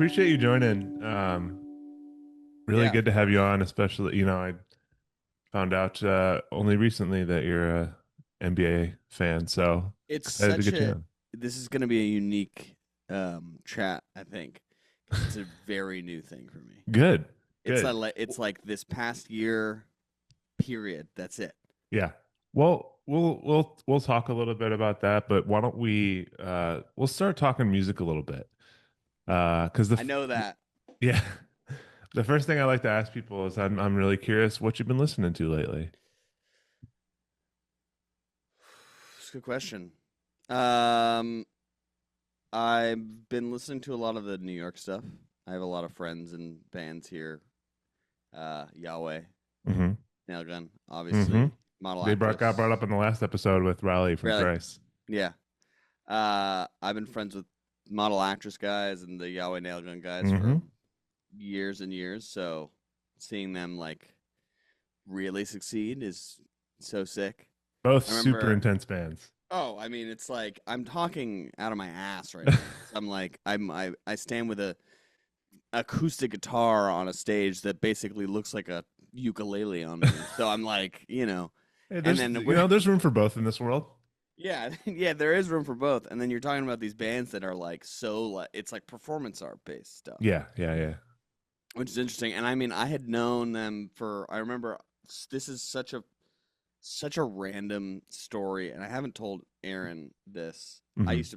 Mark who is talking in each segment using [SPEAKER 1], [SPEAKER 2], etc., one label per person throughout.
[SPEAKER 1] appreciate you joining. Really
[SPEAKER 2] Yeah,
[SPEAKER 1] good
[SPEAKER 2] of
[SPEAKER 1] to have you
[SPEAKER 2] course.
[SPEAKER 1] on, especially, I found out only recently that you're a NBA fan, so
[SPEAKER 2] It's
[SPEAKER 1] excited to
[SPEAKER 2] such
[SPEAKER 1] get you
[SPEAKER 2] a
[SPEAKER 1] on.
[SPEAKER 2] this is going to be a unique chat, I think, because it's a very new thing for me.
[SPEAKER 1] Good,
[SPEAKER 2] It's
[SPEAKER 1] good.
[SPEAKER 2] like it's like this past year period. That's it.
[SPEAKER 1] Yeah. Well, we'll talk a little bit about that, but why don't we'll start talking music a little bit. 'Cause
[SPEAKER 2] I know that.
[SPEAKER 1] yeah, the first thing I like to ask people is I'm really curious what you've been listening to lately.
[SPEAKER 2] It's a good question. Um, I've been listening to a lot of the New York stuff. I have a lot of friends and bands here. Yahweh,
[SPEAKER 1] Mm-hmm.
[SPEAKER 2] Nailgun,
[SPEAKER 1] Mm-hmm.
[SPEAKER 2] obviously, Model
[SPEAKER 1] Got brought
[SPEAKER 2] Actress.
[SPEAKER 1] up in the last episode with Riley from
[SPEAKER 2] Really?
[SPEAKER 1] Thrice.
[SPEAKER 2] Yeah. I've been friends with Model Actress guys and the Yahweh Nailgun guys for
[SPEAKER 1] Mm-hmm.
[SPEAKER 2] years and years. So seeing them like really succeed is so sick.
[SPEAKER 1] Both
[SPEAKER 2] I
[SPEAKER 1] super
[SPEAKER 2] remember.
[SPEAKER 1] intense bands.
[SPEAKER 2] Oh, I mean, it's like I'm talking out of my ass right now. 'Cause I'm like I stand with a acoustic guitar on a stage that basically looks like a ukulele on me. So I'm like,
[SPEAKER 1] Hey,
[SPEAKER 2] and
[SPEAKER 1] there's
[SPEAKER 2] then we're
[SPEAKER 1] there's room for both in this world.
[SPEAKER 2] yeah, yeah, there is room for both. And then you're talking about these bands that are like so like it's like performance art based stuff,
[SPEAKER 1] Yeah, yeah, yeah.
[SPEAKER 2] which is interesting. And I mean, I had known them for I remember this is such a random story, and I haven't told Aaron this.
[SPEAKER 1] Hmm.
[SPEAKER 2] I used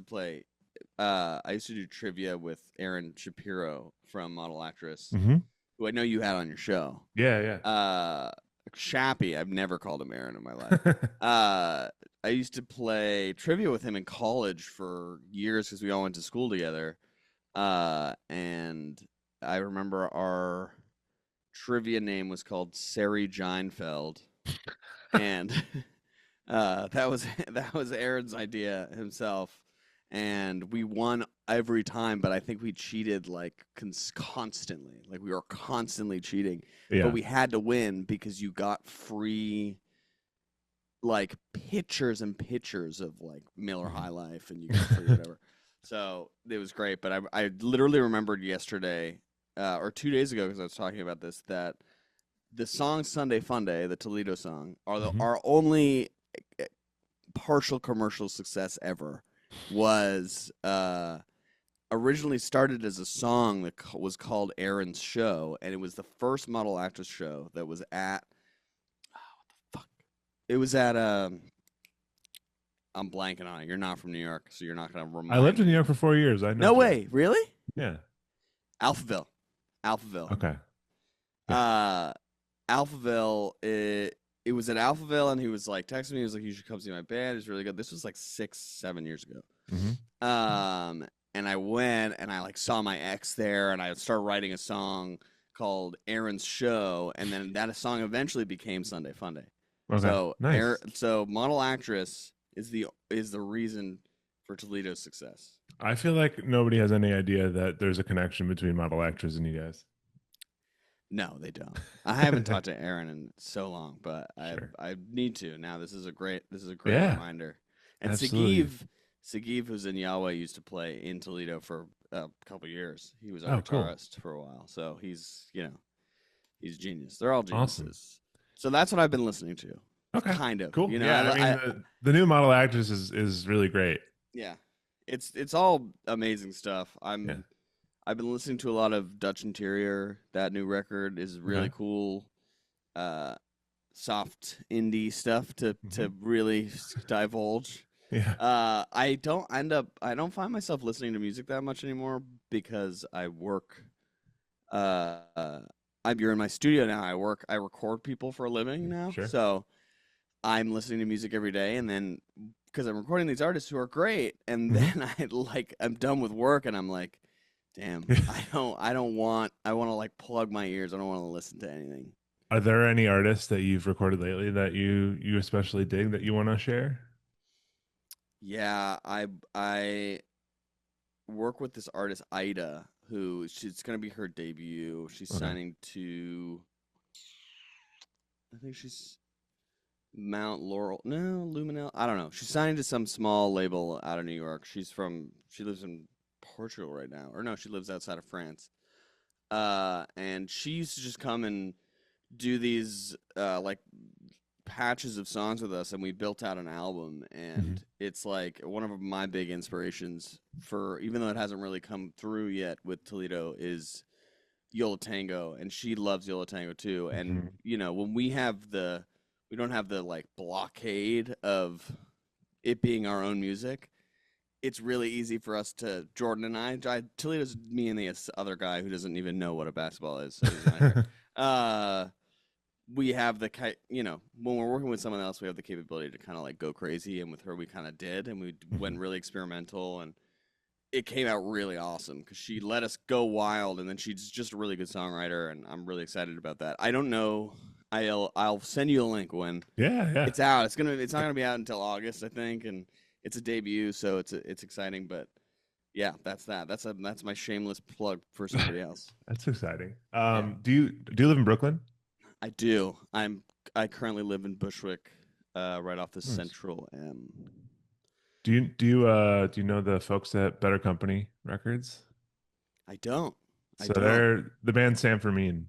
[SPEAKER 2] to do trivia with Aaron Shapiro from Model Actress,
[SPEAKER 1] Hmm.
[SPEAKER 2] who I know you had on your show.
[SPEAKER 1] Yeah,
[SPEAKER 2] Uh Shappy, I've never called him Aaron in my life.
[SPEAKER 1] yeah.
[SPEAKER 2] Uh I used to play trivia with him in college for years because we all went to school together. And I remember our trivia name was called Sari Jeinfeld, and that was that was Aaron's idea himself, and we won every time. But I think we cheated like constantly, like we were constantly cheating. But
[SPEAKER 1] Yeah.
[SPEAKER 2] we had to win because you got free like pictures and pictures of like Miller
[SPEAKER 1] Mhm.
[SPEAKER 2] High Life, and you got free whatever. So it was great. But I literally remembered yesterday or 2 days ago because I was talking about this that the song Sunday Funday, the Toledo song, are the
[SPEAKER 1] Mhm.
[SPEAKER 2] our only partial commercial success ever. Was originally started as a song that was called Aaron's Show, and it was the first Model Actress show that was at. Fuck. It was at I'm blanking on it. You're not from New York, so you're not gonna
[SPEAKER 1] I lived
[SPEAKER 2] remind
[SPEAKER 1] in New
[SPEAKER 2] me.
[SPEAKER 1] York for 4 years. I know
[SPEAKER 2] No
[SPEAKER 1] Philly.
[SPEAKER 2] way, really?
[SPEAKER 1] Yeah.
[SPEAKER 2] Alphaville, Alphaville.
[SPEAKER 1] Okay. Yeah.
[SPEAKER 2] Uh, Alphaville. It was at Alphaville, and he was like texting me. He was like, "You should come see my band. It's really good." This was like 6, 7 years ago.
[SPEAKER 1] Hmm.
[SPEAKER 2] And I went and I like saw my ex there, and I started writing a song called Aaron's Show, and then that song eventually became Sunday Funday.
[SPEAKER 1] Okay. Nice.
[SPEAKER 2] So Model Actress is the reason for Toledo's success.
[SPEAKER 1] I feel like nobody has any idea that there's a connection between model actors and you guys.
[SPEAKER 2] No, they don't. I haven't talked to Aaron in so long, but
[SPEAKER 1] Sure.
[SPEAKER 2] I need to now. This is a great
[SPEAKER 1] Yeah,
[SPEAKER 2] reminder. And
[SPEAKER 1] absolutely.
[SPEAKER 2] Sagiv, who's in Yahweh, used to play in Toledo for a couple years. He was our
[SPEAKER 1] Oh, cool.
[SPEAKER 2] guitarist for a while, so he's a genius. They're all
[SPEAKER 1] Awesome.
[SPEAKER 2] geniuses. So that's what I've been listening to,
[SPEAKER 1] Okay.
[SPEAKER 2] kind of.
[SPEAKER 1] Cool. Yeah, I mean the new model actress is really great.
[SPEAKER 2] Yeah, it's all amazing stuff.
[SPEAKER 1] Yeah.
[SPEAKER 2] I've been listening to a lot of Dutch Interior. That new record is really
[SPEAKER 1] Okay.
[SPEAKER 2] cool. Uh, Soft indie stuff
[SPEAKER 1] Hmm.
[SPEAKER 2] to really divulge.
[SPEAKER 1] Yeah.
[SPEAKER 2] I don't find myself listening to music that much anymore because I work. Uh, uh, you're in my studio now. I record people for a living now,
[SPEAKER 1] Sure.
[SPEAKER 2] so I'm listening to music every day, and then because I'm recording these artists who are great, and
[SPEAKER 1] Hmm.
[SPEAKER 2] then I'm done with work, and I'm like, damn, I want to like plug my ears. I don't want to listen to anything.
[SPEAKER 1] Are there any artists that you've recorded lately that you especially dig that you want to share?
[SPEAKER 2] Yeah, I work with this artist Ida, who she's gonna be her debut. She's
[SPEAKER 1] Okay.
[SPEAKER 2] signing to, I think she's Mount Laurel, no Luminell. I don't know. She's signing to some small label out of New York. She lives in Portugal right now, or no, she lives outside of France. And she used to just come and do these like patches of songs with us, and we built out an album.
[SPEAKER 1] Hmm.
[SPEAKER 2] And it's like one of my big inspirations for, even though it hasn't really come through yet with Toledo, is Yola Tango, and she loves Yola Tango too. And
[SPEAKER 1] Hmm.
[SPEAKER 2] when we don't have the like blockade of it being our own music. It's really easy for us to Jordan and Toledo's me and the other guy who doesn't even know what a basketball is, so he's not here. Uh, we have when we're working with someone else, we have the capability to kind of like go crazy, and with her, we kind of did, and we
[SPEAKER 1] Hmm.
[SPEAKER 2] went really experimental, and it came out really awesome because she let us go wild, and then she's just a really good songwriter, and I'm really excited about that. I don't know. I'll send you a link when
[SPEAKER 1] Yeah, yeah.
[SPEAKER 2] it's out. It's not gonna be out until August, I think, and it's a debut, so it's exciting. But yeah, that's my shameless plug for somebody else.
[SPEAKER 1] That's exciting.
[SPEAKER 2] Yeah,
[SPEAKER 1] Do you live in Brooklyn?
[SPEAKER 2] I do. I currently live in Bushwick, right off the
[SPEAKER 1] Nice.
[SPEAKER 2] Central M.
[SPEAKER 1] Do you know the folks at Better Company Records?
[SPEAKER 2] I don't. I
[SPEAKER 1] So
[SPEAKER 2] don't.
[SPEAKER 1] they're the band San Fermin.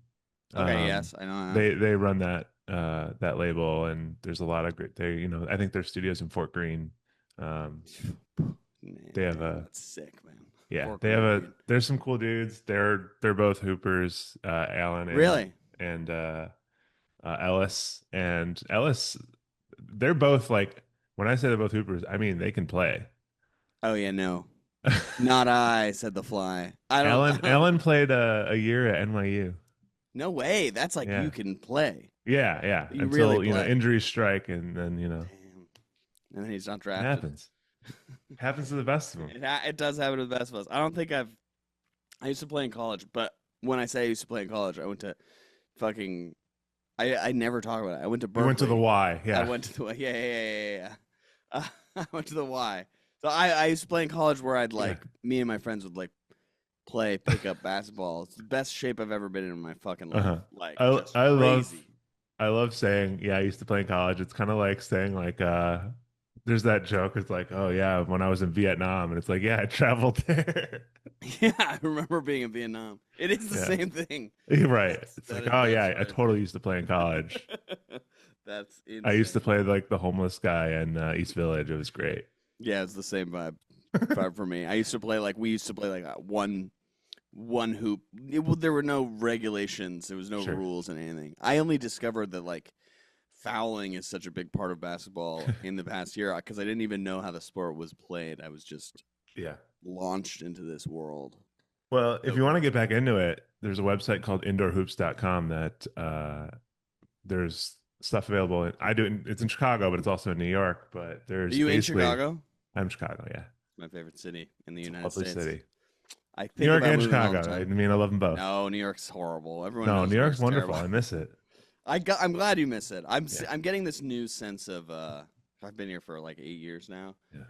[SPEAKER 2] Okay.
[SPEAKER 1] Um,
[SPEAKER 2] Yes, I know that.
[SPEAKER 1] they run that label, and there's a lot of great. I think their studios in Fort Greene. Um,
[SPEAKER 2] Man,
[SPEAKER 1] they have
[SPEAKER 2] damn,
[SPEAKER 1] a
[SPEAKER 2] that's sick, man.
[SPEAKER 1] Yeah,
[SPEAKER 2] Fort
[SPEAKER 1] they have a
[SPEAKER 2] Greene.
[SPEAKER 1] there's some cool dudes. They're both hoopers, Alan
[SPEAKER 2] Really?
[SPEAKER 1] and Ellis. And Ellis, they're both like, when I say they're both hoopers, I mean they can play.
[SPEAKER 2] Oh yeah, no. Not I, said the fly. I don't.
[SPEAKER 1] Alan Alan played a year at NYU.
[SPEAKER 2] No way. That's like you
[SPEAKER 1] Yeah.
[SPEAKER 2] can play.
[SPEAKER 1] Yeah.
[SPEAKER 2] You really
[SPEAKER 1] Until,
[SPEAKER 2] play.
[SPEAKER 1] injuries strike, and then,
[SPEAKER 2] Damn. And then he's not
[SPEAKER 1] it
[SPEAKER 2] drafted.
[SPEAKER 1] happens. Happens to the best of them.
[SPEAKER 2] It does happen to the best of us. I don't think I used to play in college, but when I say I used to play in college, I went to fucking. I never talk about it. I went to
[SPEAKER 1] You went to the
[SPEAKER 2] Berkeley.
[SPEAKER 1] Y,
[SPEAKER 2] I
[SPEAKER 1] yeah.
[SPEAKER 2] went to the yeah. I went to the Y. So I used to play in college where I'd
[SPEAKER 1] Yeah.
[SPEAKER 2] like me and my friends would like play pickup basketball. It's the best shape I've ever been in my fucking life.
[SPEAKER 1] Uh-huh.
[SPEAKER 2] Like
[SPEAKER 1] I
[SPEAKER 2] just
[SPEAKER 1] I love
[SPEAKER 2] crazy.
[SPEAKER 1] I love saying, yeah, I used to play in college. It's kind of like saying, like, there's that joke. It's like, oh yeah, when I was in Vietnam, and it's like, yeah, I traveled there.
[SPEAKER 2] Yeah, I remember being in Vietnam. It is the
[SPEAKER 1] Yeah,
[SPEAKER 2] same thing.
[SPEAKER 1] you're right. It's like, oh
[SPEAKER 2] That's
[SPEAKER 1] yeah, I
[SPEAKER 2] funny.
[SPEAKER 1] totally used to play in college.
[SPEAKER 2] That's
[SPEAKER 1] I used to
[SPEAKER 2] insane.
[SPEAKER 1] play like the homeless guy in East Village. It was great.
[SPEAKER 2] Yeah, it's the same vibe for me. I used to play like we used to play like one hoop. There were no regulations. There was no
[SPEAKER 1] Sure.
[SPEAKER 2] rules and anything. I only discovered that like fouling is such a big part of basketball in the past year because I didn't even know how the sport was played. I was just
[SPEAKER 1] Yeah.
[SPEAKER 2] launched into this world.
[SPEAKER 1] Well, if
[SPEAKER 2] So
[SPEAKER 1] you want to
[SPEAKER 2] cool.
[SPEAKER 1] get back into it, there's a website called indoorhoops.com that there's stuff available. It's in Chicago, but it's also in New York. But
[SPEAKER 2] Are
[SPEAKER 1] there's
[SPEAKER 2] you in
[SPEAKER 1] basically,
[SPEAKER 2] Chicago?
[SPEAKER 1] I'm Chicago, yeah.
[SPEAKER 2] It's my favorite city in the
[SPEAKER 1] It's a
[SPEAKER 2] United
[SPEAKER 1] lovely
[SPEAKER 2] States.
[SPEAKER 1] city.
[SPEAKER 2] I
[SPEAKER 1] New
[SPEAKER 2] think
[SPEAKER 1] York
[SPEAKER 2] about
[SPEAKER 1] and
[SPEAKER 2] moving all
[SPEAKER 1] Chicago.
[SPEAKER 2] the
[SPEAKER 1] I
[SPEAKER 2] time.
[SPEAKER 1] mean, I love them both.
[SPEAKER 2] No, New York's horrible. Everyone
[SPEAKER 1] No,
[SPEAKER 2] knows
[SPEAKER 1] New
[SPEAKER 2] New
[SPEAKER 1] York's
[SPEAKER 2] York's
[SPEAKER 1] wonderful.
[SPEAKER 2] terrible.
[SPEAKER 1] I miss it.
[SPEAKER 2] I'm glad you miss it.
[SPEAKER 1] Yeah.
[SPEAKER 2] I'm getting this new sense of I've been here for like 8 years now.
[SPEAKER 1] Yeah.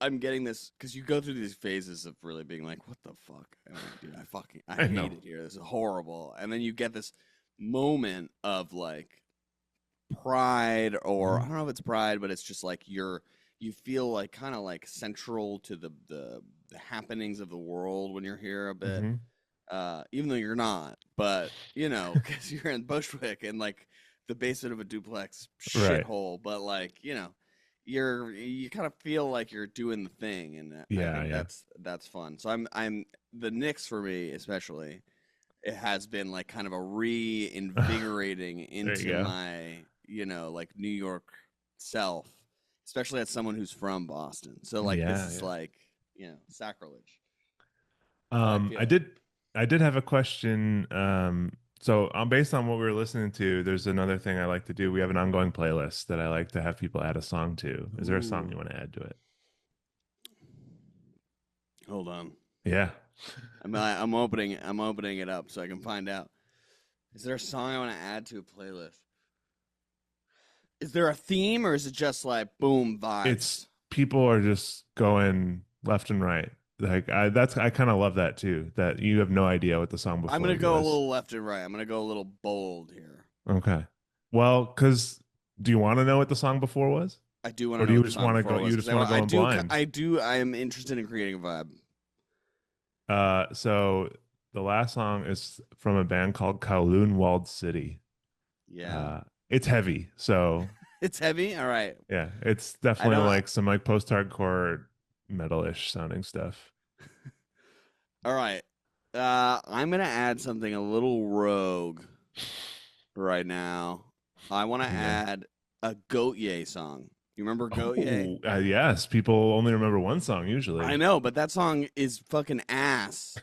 [SPEAKER 2] I'm getting this because you go through these phases of really being like, what the fuck? I'm like, dude, I
[SPEAKER 1] I know.
[SPEAKER 2] hate it here. This is horrible. And then you get this moment of like pride, or I
[SPEAKER 1] Hmm.
[SPEAKER 2] don't know if it's pride, but it's just like you feel like kind of like central to the happenings of the world when you're here a bit,
[SPEAKER 1] Hmm.
[SPEAKER 2] even though you're not. But because you're in Bushwick and like the basement of a duplex
[SPEAKER 1] Right.
[SPEAKER 2] shithole, but like you kind of feel like you're doing the thing, and I
[SPEAKER 1] Yeah.
[SPEAKER 2] think
[SPEAKER 1] Yeah.
[SPEAKER 2] that's fun. So I'm the Knicks for me especially. It has been like kind of a reinvigorating
[SPEAKER 1] There you
[SPEAKER 2] into
[SPEAKER 1] go.
[SPEAKER 2] my like New York self, especially as someone who's from Boston. So like this
[SPEAKER 1] Yeah.
[SPEAKER 2] is
[SPEAKER 1] Yeah.
[SPEAKER 2] like sacrilege. How I
[SPEAKER 1] I
[SPEAKER 2] feel.
[SPEAKER 1] did have a question. So based on what we were listening to, there's another thing I like to do. We have an ongoing playlist that I like to have people add a song to. Is there a song
[SPEAKER 2] Ooh,
[SPEAKER 1] you want to add to it?
[SPEAKER 2] hold on.
[SPEAKER 1] Yeah.
[SPEAKER 2] I'm opening it up so I can find out. Is there a song I want to add to a playlist? Is there a theme or is it just like boom
[SPEAKER 1] It's
[SPEAKER 2] vibes?
[SPEAKER 1] people are just going left and right. Like I kind of love that too, that you have no idea what the song
[SPEAKER 2] I'm
[SPEAKER 1] before
[SPEAKER 2] gonna
[SPEAKER 1] you
[SPEAKER 2] go a
[SPEAKER 1] was.
[SPEAKER 2] little left and right. I'm gonna go a little bold here.
[SPEAKER 1] Okay. Well, because do you want to know what the song before was?
[SPEAKER 2] I do want to
[SPEAKER 1] Or do
[SPEAKER 2] know
[SPEAKER 1] you
[SPEAKER 2] what the
[SPEAKER 1] just
[SPEAKER 2] song
[SPEAKER 1] want to
[SPEAKER 2] before
[SPEAKER 1] go
[SPEAKER 2] was
[SPEAKER 1] you
[SPEAKER 2] because
[SPEAKER 1] just want to go in blind?
[SPEAKER 2] I am interested in creating a vibe.
[SPEAKER 1] So the last song is from a band called Kowloon Walled City.
[SPEAKER 2] Yeah.
[SPEAKER 1] Uh, it's heavy, so
[SPEAKER 2] It's heavy. All right.
[SPEAKER 1] yeah, it's
[SPEAKER 2] I
[SPEAKER 1] definitely
[SPEAKER 2] don't.
[SPEAKER 1] like some like post-hardcore metal-ish sounding stuff.
[SPEAKER 2] All right. I'm gonna add something a little rogue right now. I want to
[SPEAKER 1] Okay.
[SPEAKER 2] add a Goat song. You remember Goat?
[SPEAKER 1] Oh, yes. People only remember one song
[SPEAKER 2] I
[SPEAKER 1] usually.
[SPEAKER 2] know, but that song is fucking ass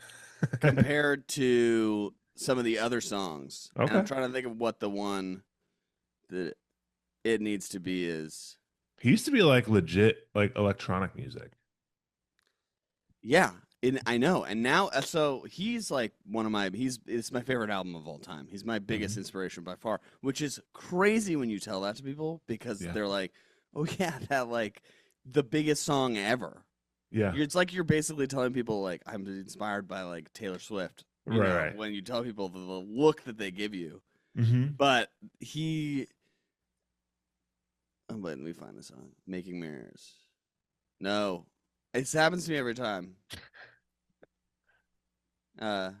[SPEAKER 2] compared to some of the other songs. And I'm
[SPEAKER 1] Okay.
[SPEAKER 2] trying to think of what the one that it needs to be is.
[SPEAKER 1] He used to be like legit like electronic music.
[SPEAKER 2] Yeah, I know. And now, so he's like one of my, it's my favorite album of all time. He's my biggest
[SPEAKER 1] Hmm.
[SPEAKER 2] inspiration by far, which is crazy when you tell that to people because
[SPEAKER 1] Yeah.
[SPEAKER 2] they're like, oh, yeah, that like the biggest song ever.
[SPEAKER 1] Yeah.
[SPEAKER 2] It's like you're basically telling people, like, I'm inspired by like Taylor Swift,
[SPEAKER 1] Right, right.
[SPEAKER 2] when you tell people the look that they give you.
[SPEAKER 1] Hmm.
[SPEAKER 2] But let me find the song. Making Mirrors. No, it happens to me every time. Uh,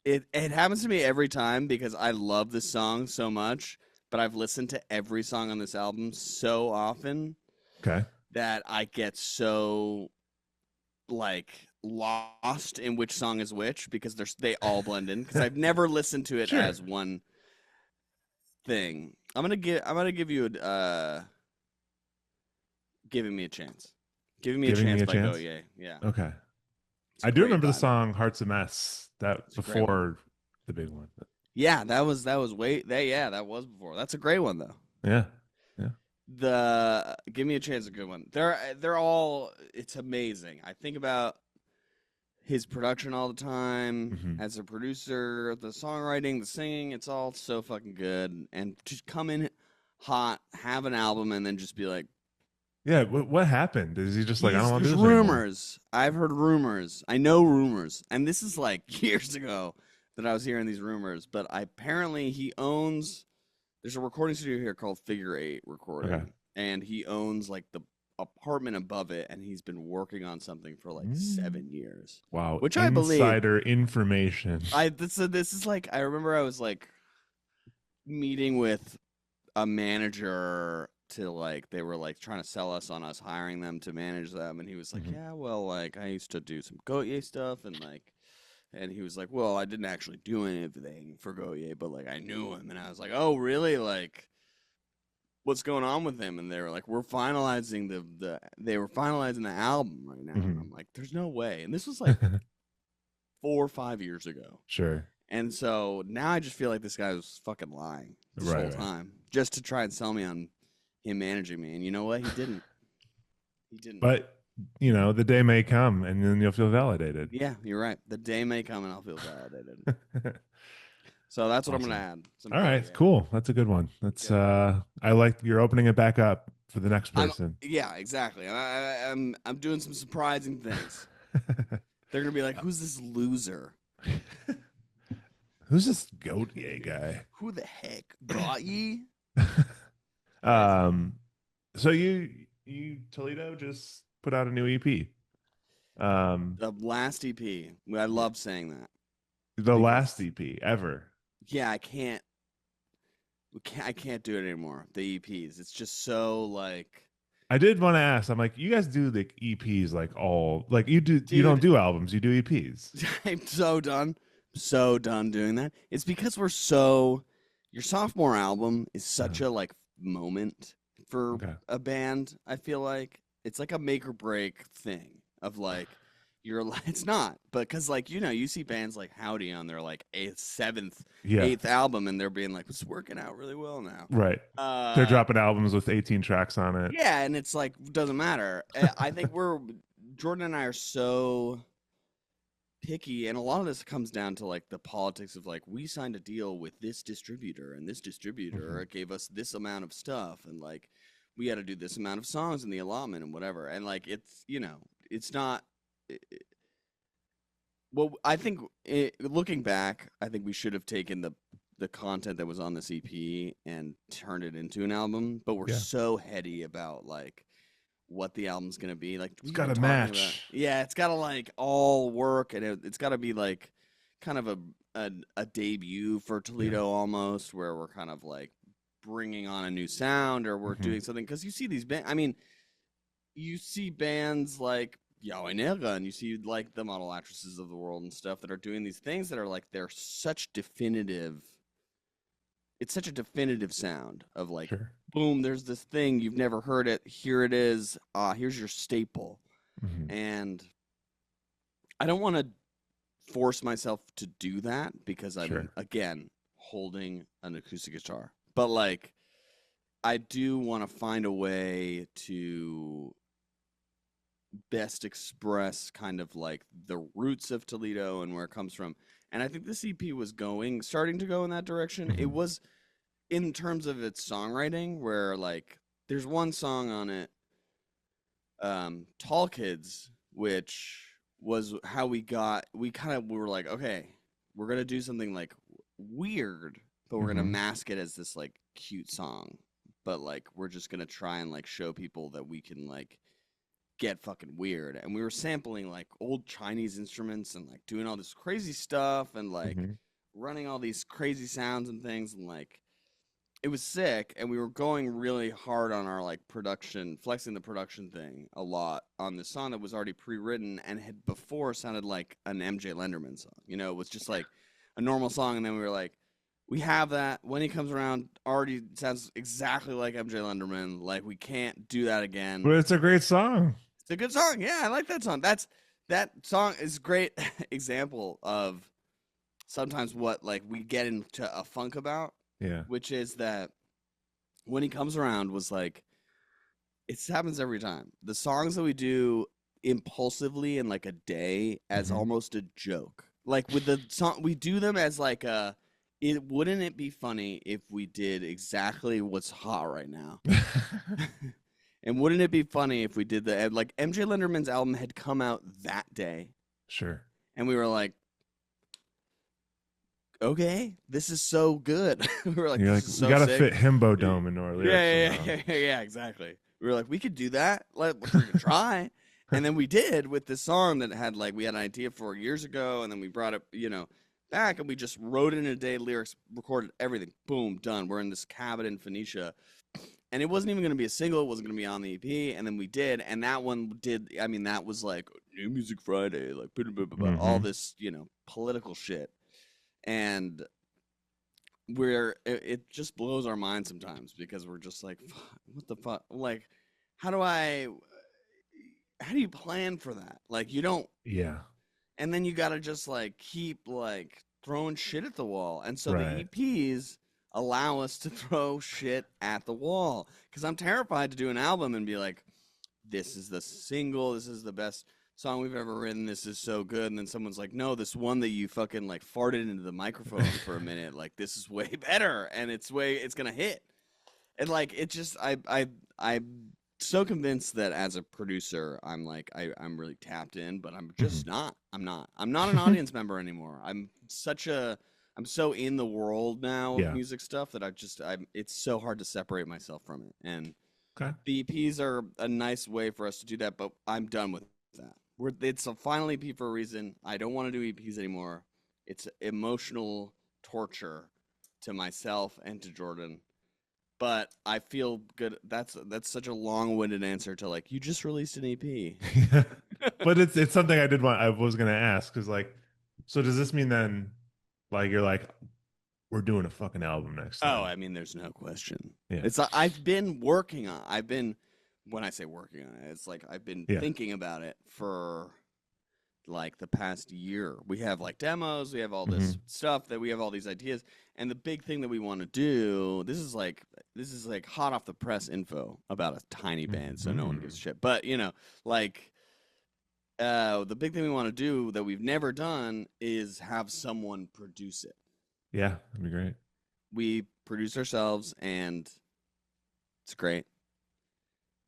[SPEAKER 2] it happens to me every time because I love this song so much, but I've listened to every song on this album so often
[SPEAKER 1] Okay.
[SPEAKER 2] that I get so like lost in which song is which because they all blend in because I've never listened to it
[SPEAKER 1] Sure.
[SPEAKER 2] as one thing. I'm gonna give you a giving me a chance. Giving me a
[SPEAKER 1] Giving me
[SPEAKER 2] chance
[SPEAKER 1] a
[SPEAKER 2] by Go
[SPEAKER 1] chance.
[SPEAKER 2] Yeah. Yeah.
[SPEAKER 1] Okay.
[SPEAKER 2] It's a
[SPEAKER 1] I do
[SPEAKER 2] great
[SPEAKER 1] remember the
[SPEAKER 2] vibe.
[SPEAKER 1] song Heart's a Mess that
[SPEAKER 2] It's a great one.
[SPEAKER 1] before the big one.
[SPEAKER 2] Yeah, that was way that yeah, that was before. That's a great one though.
[SPEAKER 1] Yeah. Yeah.
[SPEAKER 2] The Give Me a Chance is a good one. They're all it's amazing. I think about his production all the time
[SPEAKER 1] Hmm.
[SPEAKER 2] as a producer, the songwriting, the singing, it's all so fucking good. And just come in hot, have an album, and then just be like,
[SPEAKER 1] Yeah. What happened? Is he just like, I don't want to do
[SPEAKER 2] there's
[SPEAKER 1] this anymore?
[SPEAKER 2] rumors. I've heard rumors. I know rumors. And this is like years ago that I was hearing these rumors, but apparently there's a recording studio here called Figure Eight
[SPEAKER 1] Okay.
[SPEAKER 2] Recording, and he owns like the apartment above it, and he's been working on something for like
[SPEAKER 1] Mm.
[SPEAKER 2] 7 years,
[SPEAKER 1] Wow.
[SPEAKER 2] which I believe.
[SPEAKER 1] Insider information.
[SPEAKER 2] This is like I remember I was like meeting with a manager to like they were like trying to sell us on us hiring them to manage them, and he was like,
[SPEAKER 1] Hmm.
[SPEAKER 2] yeah, well, like I used to do some Goye stuff, and like. And he was like, "Well, I didn't actually do anything for Goye, but like I knew him." And I was like, "Oh, really? Like, what's going on with him?" And they were like, "We're finalizing they were finalizing the album right now." And
[SPEAKER 1] Hmm.
[SPEAKER 2] I'm like, "There's no way." And this was like 4 or 5 years ago.
[SPEAKER 1] Sure.
[SPEAKER 2] And so now I just feel like this guy was fucking lying this
[SPEAKER 1] Right,
[SPEAKER 2] whole
[SPEAKER 1] right.
[SPEAKER 2] time just to try and sell me on him managing me. And you know what? He didn't. He didn't.
[SPEAKER 1] But, the day may come and then you'll feel validated.
[SPEAKER 2] Yeah, you're right. The day may come and I'll feel validated. So that's what I'm gonna
[SPEAKER 1] Awesome.
[SPEAKER 2] add. Some
[SPEAKER 1] All right,
[SPEAKER 2] Goye.
[SPEAKER 1] cool. That's a good one. That's
[SPEAKER 2] Yeah.
[SPEAKER 1] I like you're opening it back up for the next
[SPEAKER 2] I'm
[SPEAKER 1] person.
[SPEAKER 2] Yeah, exactly. I'm doing some surprising things. They're gonna be like, "Who's this loser?
[SPEAKER 1] Who's this goat yay guy?
[SPEAKER 2] Who the heck got ye?" Right.
[SPEAKER 1] um so you Toledo just put out a new EP. Um
[SPEAKER 2] The last EP. I love saying that
[SPEAKER 1] the last
[SPEAKER 2] because
[SPEAKER 1] EP ever.
[SPEAKER 2] yeah, I can't do it anymore. The EPs. It's just so like,
[SPEAKER 1] I did want to ask. I'm like, you guys do the EPs like all like you don't
[SPEAKER 2] dude,
[SPEAKER 1] do albums, you do EPs.
[SPEAKER 2] I'm so done. So done doing that. It's because your sophomore album is such
[SPEAKER 1] Uh,
[SPEAKER 2] a like moment for
[SPEAKER 1] okay.
[SPEAKER 2] a band. I feel like it's like a make or break thing of like you're like it's not, but because like you see bands like Howdy on their like eighth, seventh,
[SPEAKER 1] Yeah.
[SPEAKER 2] eighth album, and they're being like it's working out really well now.
[SPEAKER 1] Right. They're
[SPEAKER 2] Uh,
[SPEAKER 1] dropping albums with 18 tracks on it.
[SPEAKER 2] yeah, and it's like doesn't matter. I think Jordan and I are so picky, and a lot of this comes down to like the politics of like we signed a deal with this distributor, and this
[SPEAKER 1] Mhm.
[SPEAKER 2] distributor gave us this amount of stuff, and like we had to do this amount of songs in the allotment and whatever, and like it's not. Well, I think looking back, I think we should have taken the content that was on this EP and turned it into an album, but we're
[SPEAKER 1] Yeah.
[SPEAKER 2] so heady about like what the album's gonna be. Like
[SPEAKER 1] It's
[SPEAKER 2] we've
[SPEAKER 1] got
[SPEAKER 2] been
[SPEAKER 1] to
[SPEAKER 2] talking about,
[SPEAKER 1] match.
[SPEAKER 2] yeah, it's gotta like all work, and it's gotta be like kind of a debut for
[SPEAKER 1] Yeah.
[SPEAKER 2] Toledo almost, where we're kind of like bringing on a new sound, or we're
[SPEAKER 1] Hmm.
[SPEAKER 2] doing something because you see these bands. I mean, you see bands like Yaoi Nega, and you see like the Model Actresses of the world and stuff that are doing these things that are like they're such definitive. It's such a definitive sound of like,
[SPEAKER 1] Sure.
[SPEAKER 2] boom, there's this thing you've never heard it. Here it is. Here's your staple.
[SPEAKER 1] Hmm.
[SPEAKER 2] And I don't want to force myself to do that because I'm
[SPEAKER 1] Sure.
[SPEAKER 2] again holding an acoustic guitar. But like I do want to find a way to best express kind of like the roots of Toledo and where it comes from. And I think this EP was starting to go in that direction. It
[SPEAKER 1] Hmm.
[SPEAKER 2] was in terms of its songwriting, where like there's one song on it, Tall Kids, which was how we were like, okay, we're gonna do something like weird, but we're gonna
[SPEAKER 1] Hmm.
[SPEAKER 2] mask it as this like cute song. But like we're just gonna try and like show people that we can like get fucking weird. And we were sampling like old Chinese instruments and like doing all this crazy stuff and like
[SPEAKER 1] Hmm.
[SPEAKER 2] running all these crazy sounds and things, and like it was sick. And we were going really hard on our like production, flexing the production thing a lot on this song that was already pre-written and had before sounded like an MJ Lenderman song. You know, it was just like a normal song, and then we were like, we have that when he comes around already sounds exactly like MJ Lenderman. Like we can't do that again.
[SPEAKER 1] But it's a great song.
[SPEAKER 2] It's a good song. Yeah, I like that song. That song is a great example of sometimes what like we get into a funk about,
[SPEAKER 1] Yeah.
[SPEAKER 2] which is that when he comes around was like it happens every time. The songs that we do impulsively in like a day as
[SPEAKER 1] Hmm.
[SPEAKER 2] almost a joke. Like with the song we do them as like a it wouldn't it be funny if we did exactly what's hot right now? And wouldn't it be funny if we did the like MJ Lenderman's album had come out that day
[SPEAKER 1] Sure.
[SPEAKER 2] and we were like, okay, this is so good. We were like,
[SPEAKER 1] You're
[SPEAKER 2] this
[SPEAKER 1] like,
[SPEAKER 2] is
[SPEAKER 1] we
[SPEAKER 2] so
[SPEAKER 1] got to
[SPEAKER 2] sick.
[SPEAKER 1] fit Himbo
[SPEAKER 2] Yeah,
[SPEAKER 1] Dome into our lyrics
[SPEAKER 2] yeah,
[SPEAKER 1] somehow.
[SPEAKER 2] yeah, yeah, exactly. We were like, we could do that. We're gonna try. And then we did with this song that had like we had an idea for years ago, and then we brought it, back, and we just wrote it in a day, lyrics, recorded everything, boom, done. We're in this cabin in Phoenicia, and it wasn't even going to be a single. It wasn't going to be on the EP, and then we did, and that one did. I mean, that was like New Music Friday, like blah, blah, blah, blah, all
[SPEAKER 1] Hmm.
[SPEAKER 2] this, political shit, and it just blows our mind sometimes because we're just like, what the fuck? Like, how do I? How do you plan for that? Like, you don't,
[SPEAKER 1] Yeah.
[SPEAKER 2] and then you got to just like keep like throwing shit at the wall. And so the
[SPEAKER 1] Right.
[SPEAKER 2] EPs allow us to throw shit at the wall because I'm terrified to do an album and be like, this is the single, this is the best song we've ever written, this is so good. And then someone's like, no, this one that you fucking like farted into the microphone for a minute, like this is way better and it's gonna hit. And like it just I'm so convinced that as a producer I'm like I'm really tapped in, but I'm
[SPEAKER 1] Hmm.
[SPEAKER 2] just not. I'm not an audience member anymore. I'm so in the world now of
[SPEAKER 1] Yeah.
[SPEAKER 2] music stuff that I'm it's so hard to separate myself from it. And
[SPEAKER 1] Okay.
[SPEAKER 2] the EPs are a nice way for us to do that, but I'm done with that. It's a final EP for a reason. I don't want to do EPs anymore. It's emotional torture to myself and to Jordan, but I feel good. That's such a long-winded answer to like you just released an EP.
[SPEAKER 1] But it's something I was gonna ask because like, so does this mean then, like you're like, we're doing a fucking album next
[SPEAKER 2] Oh,
[SPEAKER 1] time?
[SPEAKER 2] I mean, there's no question.
[SPEAKER 1] Yeah.
[SPEAKER 2] It's I've been working on. I've been when I say working on it, it's like I've been
[SPEAKER 1] Yeah.
[SPEAKER 2] thinking about it for like the past year. We have like demos, we have all this
[SPEAKER 1] Hmm.
[SPEAKER 2] stuff that we have all these ideas. And the big thing that we want to do, this is like hot off the press info about a tiny band, so no one gives a
[SPEAKER 1] Hmm.
[SPEAKER 2] shit. But like the big thing we want to do that we've never done is have someone produce it.
[SPEAKER 1] Yeah, that'd be great.
[SPEAKER 2] We produce ourselves and it's great,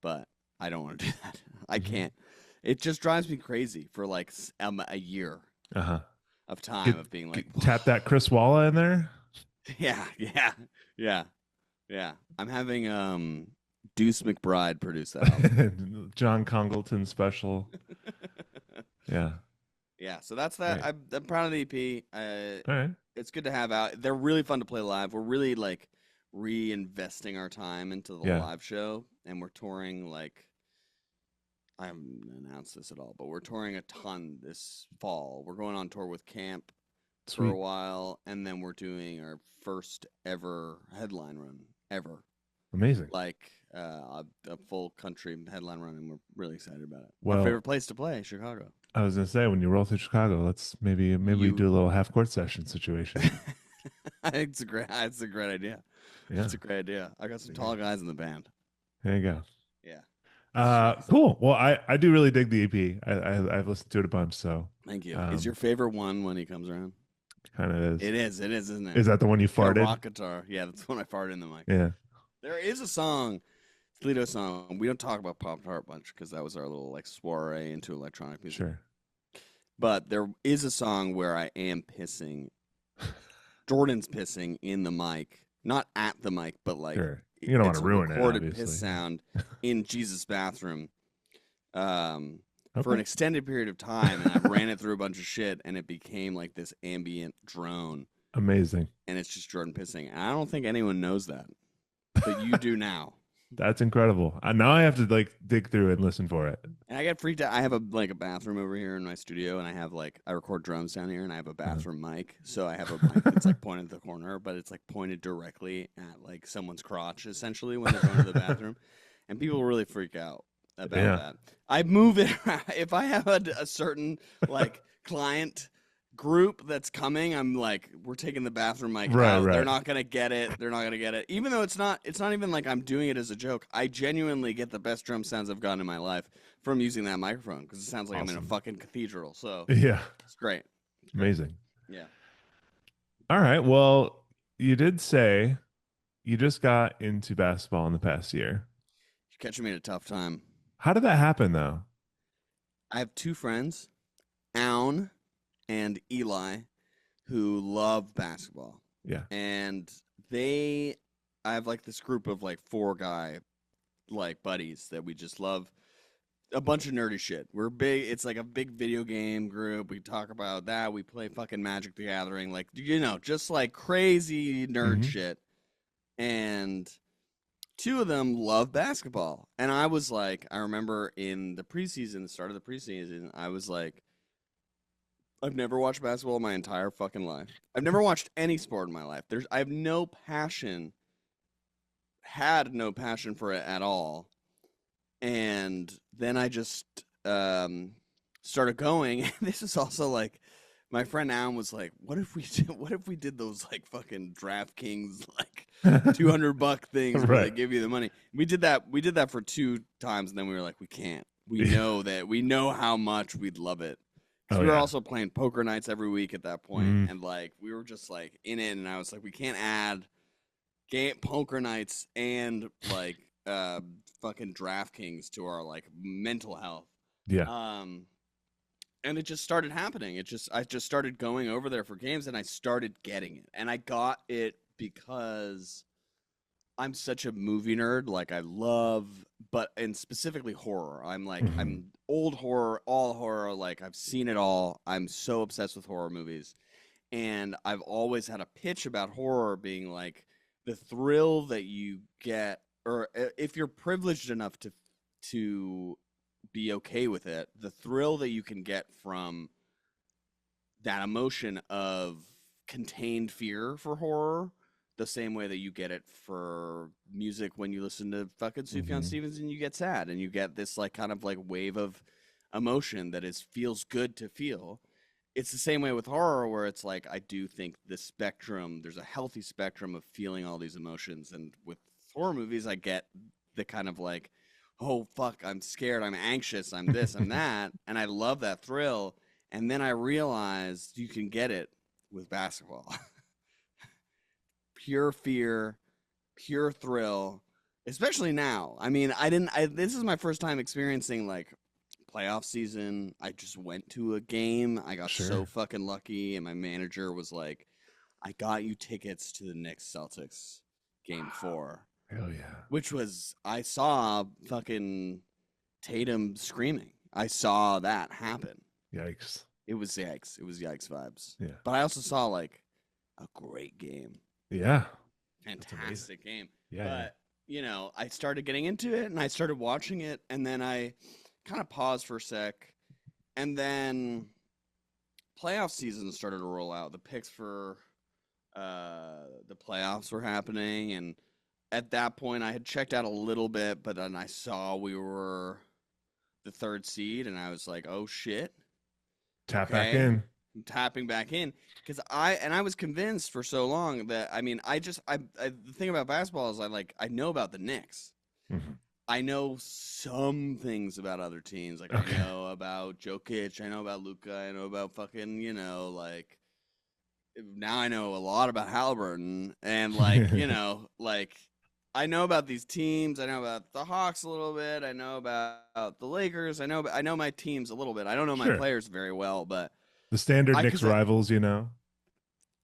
[SPEAKER 2] but I don't want to do that. I
[SPEAKER 1] Hmm.
[SPEAKER 2] can't. It just drives me crazy for like a year
[SPEAKER 1] Uh-huh.
[SPEAKER 2] of time
[SPEAKER 1] Get,
[SPEAKER 2] of being like,
[SPEAKER 1] tap that Chris Walla in there.
[SPEAKER 2] yeah, yeah, yeah, yeah. I'm having Deuce McBride produced that album.
[SPEAKER 1] John Congleton special. Yeah.
[SPEAKER 2] Yeah, so that's that.
[SPEAKER 1] Great.
[SPEAKER 2] I'm proud of the EP.
[SPEAKER 1] All right.
[SPEAKER 2] It's good to have out. They're really fun to play live. We're really like reinvesting our time into the
[SPEAKER 1] Yeah.
[SPEAKER 2] live show, and we're touring like I haven't announced this at all, but we're touring a ton this fall. We're going on tour with Camp for a
[SPEAKER 1] Sweet.
[SPEAKER 2] while, and then we're doing our first ever headline run ever,
[SPEAKER 1] Amazing.
[SPEAKER 2] like a full country headline run, and we're really excited about it. Our
[SPEAKER 1] Well,
[SPEAKER 2] favorite place to play, Chicago.
[SPEAKER 1] I was gonna say when you roll through Chicago, let's maybe we
[SPEAKER 2] You
[SPEAKER 1] do a little half court session situation.
[SPEAKER 2] it's a great idea.
[SPEAKER 1] Yeah.
[SPEAKER 2] It's a great idea. I got some tall guys in the band.
[SPEAKER 1] There you go.
[SPEAKER 2] Yeah.
[SPEAKER 1] Cool. Well, I do really dig the EP. I've listened to it a bunch, so
[SPEAKER 2] Thank you. Is your favorite one when he comes around?
[SPEAKER 1] kind of
[SPEAKER 2] It is. It is, isn't it?
[SPEAKER 1] Is that the one you
[SPEAKER 2] Got a
[SPEAKER 1] farted?
[SPEAKER 2] rock guitar. Yeah, that's when I farted in the mic.
[SPEAKER 1] Yeah.
[SPEAKER 2] There is a song, TOLEDO song. We don't talk about Pop Tart much because that was our little like soiree into electronic music.
[SPEAKER 1] Sure.
[SPEAKER 2] But there is a song where I am pissing. Jordan's pissing in the mic, not at the mic, but like
[SPEAKER 1] Sure. You don't want
[SPEAKER 2] it's
[SPEAKER 1] to
[SPEAKER 2] a
[SPEAKER 1] ruin it,
[SPEAKER 2] recorded
[SPEAKER 1] obviously.
[SPEAKER 2] piss sound in Jesus' bathroom. For
[SPEAKER 1] Okay.
[SPEAKER 2] an extended period of time, and I ran it through a bunch of shit, and it became like this ambient drone,
[SPEAKER 1] Amazing.
[SPEAKER 2] and it's just Jordan pissing. And I don't think anyone knows that, but you do now.
[SPEAKER 1] That's incredible. Now I have to like dig through it and listen for it.
[SPEAKER 2] And I get freaked out. I have a bathroom over here in my studio, and I record drums down here, and I have a bathroom mic. So I have a mic that's like pointed at the corner, but it's like pointed directly at like someone's crotch, essentially, when they're going to the bathroom. And people really freak out about that. I move it if I have a certain like client group that's coming. I'm like, we're taking the bathroom mic out.
[SPEAKER 1] Right.
[SPEAKER 2] They're not gonna get it. They're not gonna get it. Even though it's not even like I'm doing it as a joke. I genuinely get the best drum sounds I've gotten in my life from using that microphone because it sounds like I'm in a fucking cathedral. So
[SPEAKER 1] Yeah.
[SPEAKER 2] it's great.
[SPEAKER 1] Amazing.
[SPEAKER 2] Yeah.
[SPEAKER 1] All right. Well, you did say you just got into basketball in the past year.
[SPEAKER 2] You're catching me at a tough time.
[SPEAKER 1] How did that happen, though?
[SPEAKER 2] I have two friends, Aun and Eli, who love basketball.
[SPEAKER 1] Yeah.
[SPEAKER 2] And I have like this group of like 4 guy like buddies that we just love a bunch of nerdy shit. We're big. It's like a big video game group. We talk about that. We play fucking Magic the Gathering, like just like crazy nerd shit. And 2 of them love basketball, and I was like, I remember in the preseason, the start of the preseason, I was like, I've never watched basketball in my entire fucking life. I've never watched any sport in my life. I have no passion, had no passion for it at all. And then I just started going. This is also like my friend Alan was like, "What if we did those like fucking DraftKings like $200 things where they give you the money?" We did that for 2 times, and then we were like, "We can't. We know how much we'd love it." Because we were also playing poker nights every week at that point, and like we were just like in it, and I was like, we can't add poker nights and like fucking DraftKings to our like mental health.
[SPEAKER 1] Yeah.
[SPEAKER 2] And it just started happening. I just started going over there for games, and I started getting it. And I got it because I'm such a movie nerd. Like I love, and specifically horror. I'm like, I'm old horror, all horror. Like I've seen it all. I'm so obsessed with horror movies. And I've always had a pitch about horror being like the thrill that you get, or if you're privileged enough to be okay with it, the thrill that you can get from that emotion of contained fear for horror, the same way that you get it for music when you listen to fucking Sufjan Stevens and you get sad and you get this like kind of like wave of emotion that feels good to feel. It's the same way with horror, where it's like I do think there's a healthy spectrum of feeling all these emotions, and with horror movies I get the kind of like, oh fuck, I'm scared, I'm anxious, I'm this, I'm that, and I love that thrill. And then I realized you can get it with basketball. Pure fear, pure thrill, especially now. I mean, this is my first time experiencing like playoff season. I just went to a game. I got so fucking lucky, and my manager was like, I got you tickets to the Knicks Celtics game 4.
[SPEAKER 1] Hell yeah.
[SPEAKER 2] which was I saw fucking Tatum screaming. I saw that happen.
[SPEAKER 1] Yikes.
[SPEAKER 2] It was yikes. It was yikes vibes.
[SPEAKER 1] Yeah.
[SPEAKER 2] But I also saw like a great game.
[SPEAKER 1] Yeah. That's amazing.
[SPEAKER 2] Fantastic game.
[SPEAKER 1] Yeah. Yeah.
[SPEAKER 2] But, I started getting into it and I started watching it and then I kind of paused for a sec and then playoff season started to roll out. The picks for the playoffs were happening and at that point I had checked out a little bit, but then I saw we were the third seed and I was like, "Oh shit."
[SPEAKER 1] Tap back
[SPEAKER 2] Okay.
[SPEAKER 1] in.
[SPEAKER 2] I'm tapping back in because I was convinced for so long that the thing about basketball is I know about the Knicks.
[SPEAKER 1] Mhm.
[SPEAKER 2] I know some things about other teams. Like
[SPEAKER 1] Okay.
[SPEAKER 2] I know about Jokic, I know about Luka, I know about fucking, like now I know a lot about Halliburton and like I know about these teams. I know about the Hawks a little bit. I know about the Lakers. I know my teams a little bit. I don't know my
[SPEAKER 1] Sure.
[SPEAKER 2] players very well, but
[SPEAKER 1] The standard
[SPEAKER 2] I
[SPEAKER 1] Knicks
[SPEAKER 2] because I
[SPEAKER 1] rivals, you know?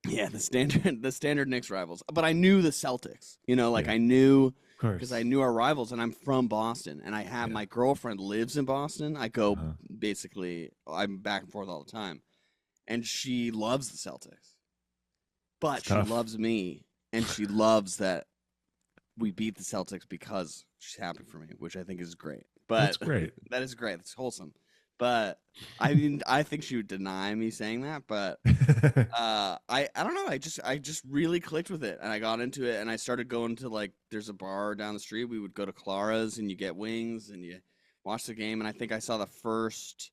[SPEAKER 2] yeah, the standard Knicks rivals. But I knew the Celtics. Like
[SPEAKER 1] Yeah.
[SPEAKER 2] I knew
[SPEAKER 1] Of
[SPEAKER 2] because I
[SPEAKER 1] course.
[SPEAKER 2] knew our rivals, and I'm from Boston, and I have
[SPEAKER 1] Yeah.
[SPEAKER 2] my girlfriend lives in Boston. I go
[SPEAKER 1] Uh-huh.
[SPEAKER 2] basically, I'm back and forth all the time, and she loves the Celtics,
[SPEAKER 1] It's
[SPEAKER 2] but she
[SPEAKER 1] tough.
[SPEAKER 2] loves me, and she loves that we beat the Celtics because she's happy for me, which I think is great.
[SPEAKER 1] That's
[SPEAKER 2] But
[SPEAKER 1] great.
[SPEAKER 2] that is great. That's wholesome. But I mean, I think she would deny me saying that, but I don't know. I just really clicked with it, and I got into it, and I started going to like there's a bar down the street. We would go to Clara's, and you get wings, and you watch the game. And I think I saw the first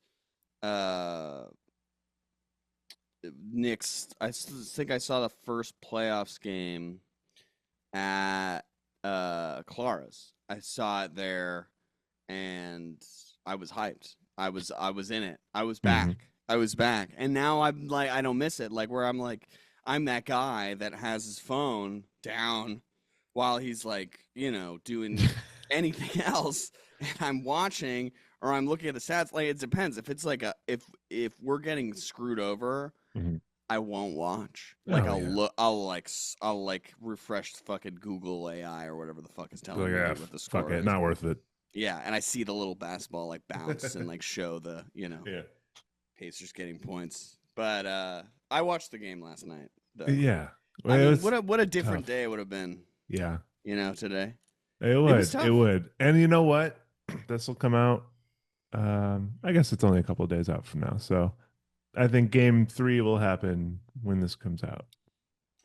[SPEAKER 2] uh Knicks. Think I saw the first playoffs game at Clara's. I saw it there, and I was hyped. I was in it. I was
[SPEAKER 1] Mhm.
[SPEAKER 2] back. I was back. And now I'm like I don't miss it. Like where I'm like I'm that guy that has his phone down while he's like, doing anything else and I'm watching or I'm looking at the stats. Like it depends. If it's like if we're getting screwed over,
[SPEAKER 1] Mhm.
[SPEAKER 2] I won't watch. Like
[SPEAKER 1] Oh
[SPEAKER 2] I'll
[SPEAKER 1] yeah.
[SPEAKER 2] look I'll like refresh fucking Google AI or whatever the fuck is
[SPEAKER 1] Like,
[SPEAKER 2] telling
[SPEAKER 1] yeah,
[SPEAKER 2] me what the
[SPEAKER 1] fuck
[SPEAKER 2] score
[SPEAKER 1] it,
[SPEAKER 2] is.
[SPEAKER 1] not worth it.
[SPEAKER 2] Yeah, and I see the little basketball like bounce and like show the,
[SPEAKER 1] Yeah.
[SPEAKER 2] Pacers getting points. But I watched the game last night though.
[SPEAKER 1] Yeah.
[SPEAKER 2] I
[SPEAKER 1] Well, it
[SPEAKER 2] mean,
[SPEAKER 1] was
[SPEAKER 2] what a different
[SPEAKER 1] tough.
[SPEAKER 2] day it would have been,
[SPEAKER 1] Yeah.
[SPEAKER 2] today.
[SPEAKER 1] It
[SPEAKER 2] It was
[SPEAKER 1] would. It
[SPEAKER 2] tough.
[SPEAKER 1] would. And you know what? This will come out. I guess it's only a couple of days out from now. So I think game 3 will happen when this comes out.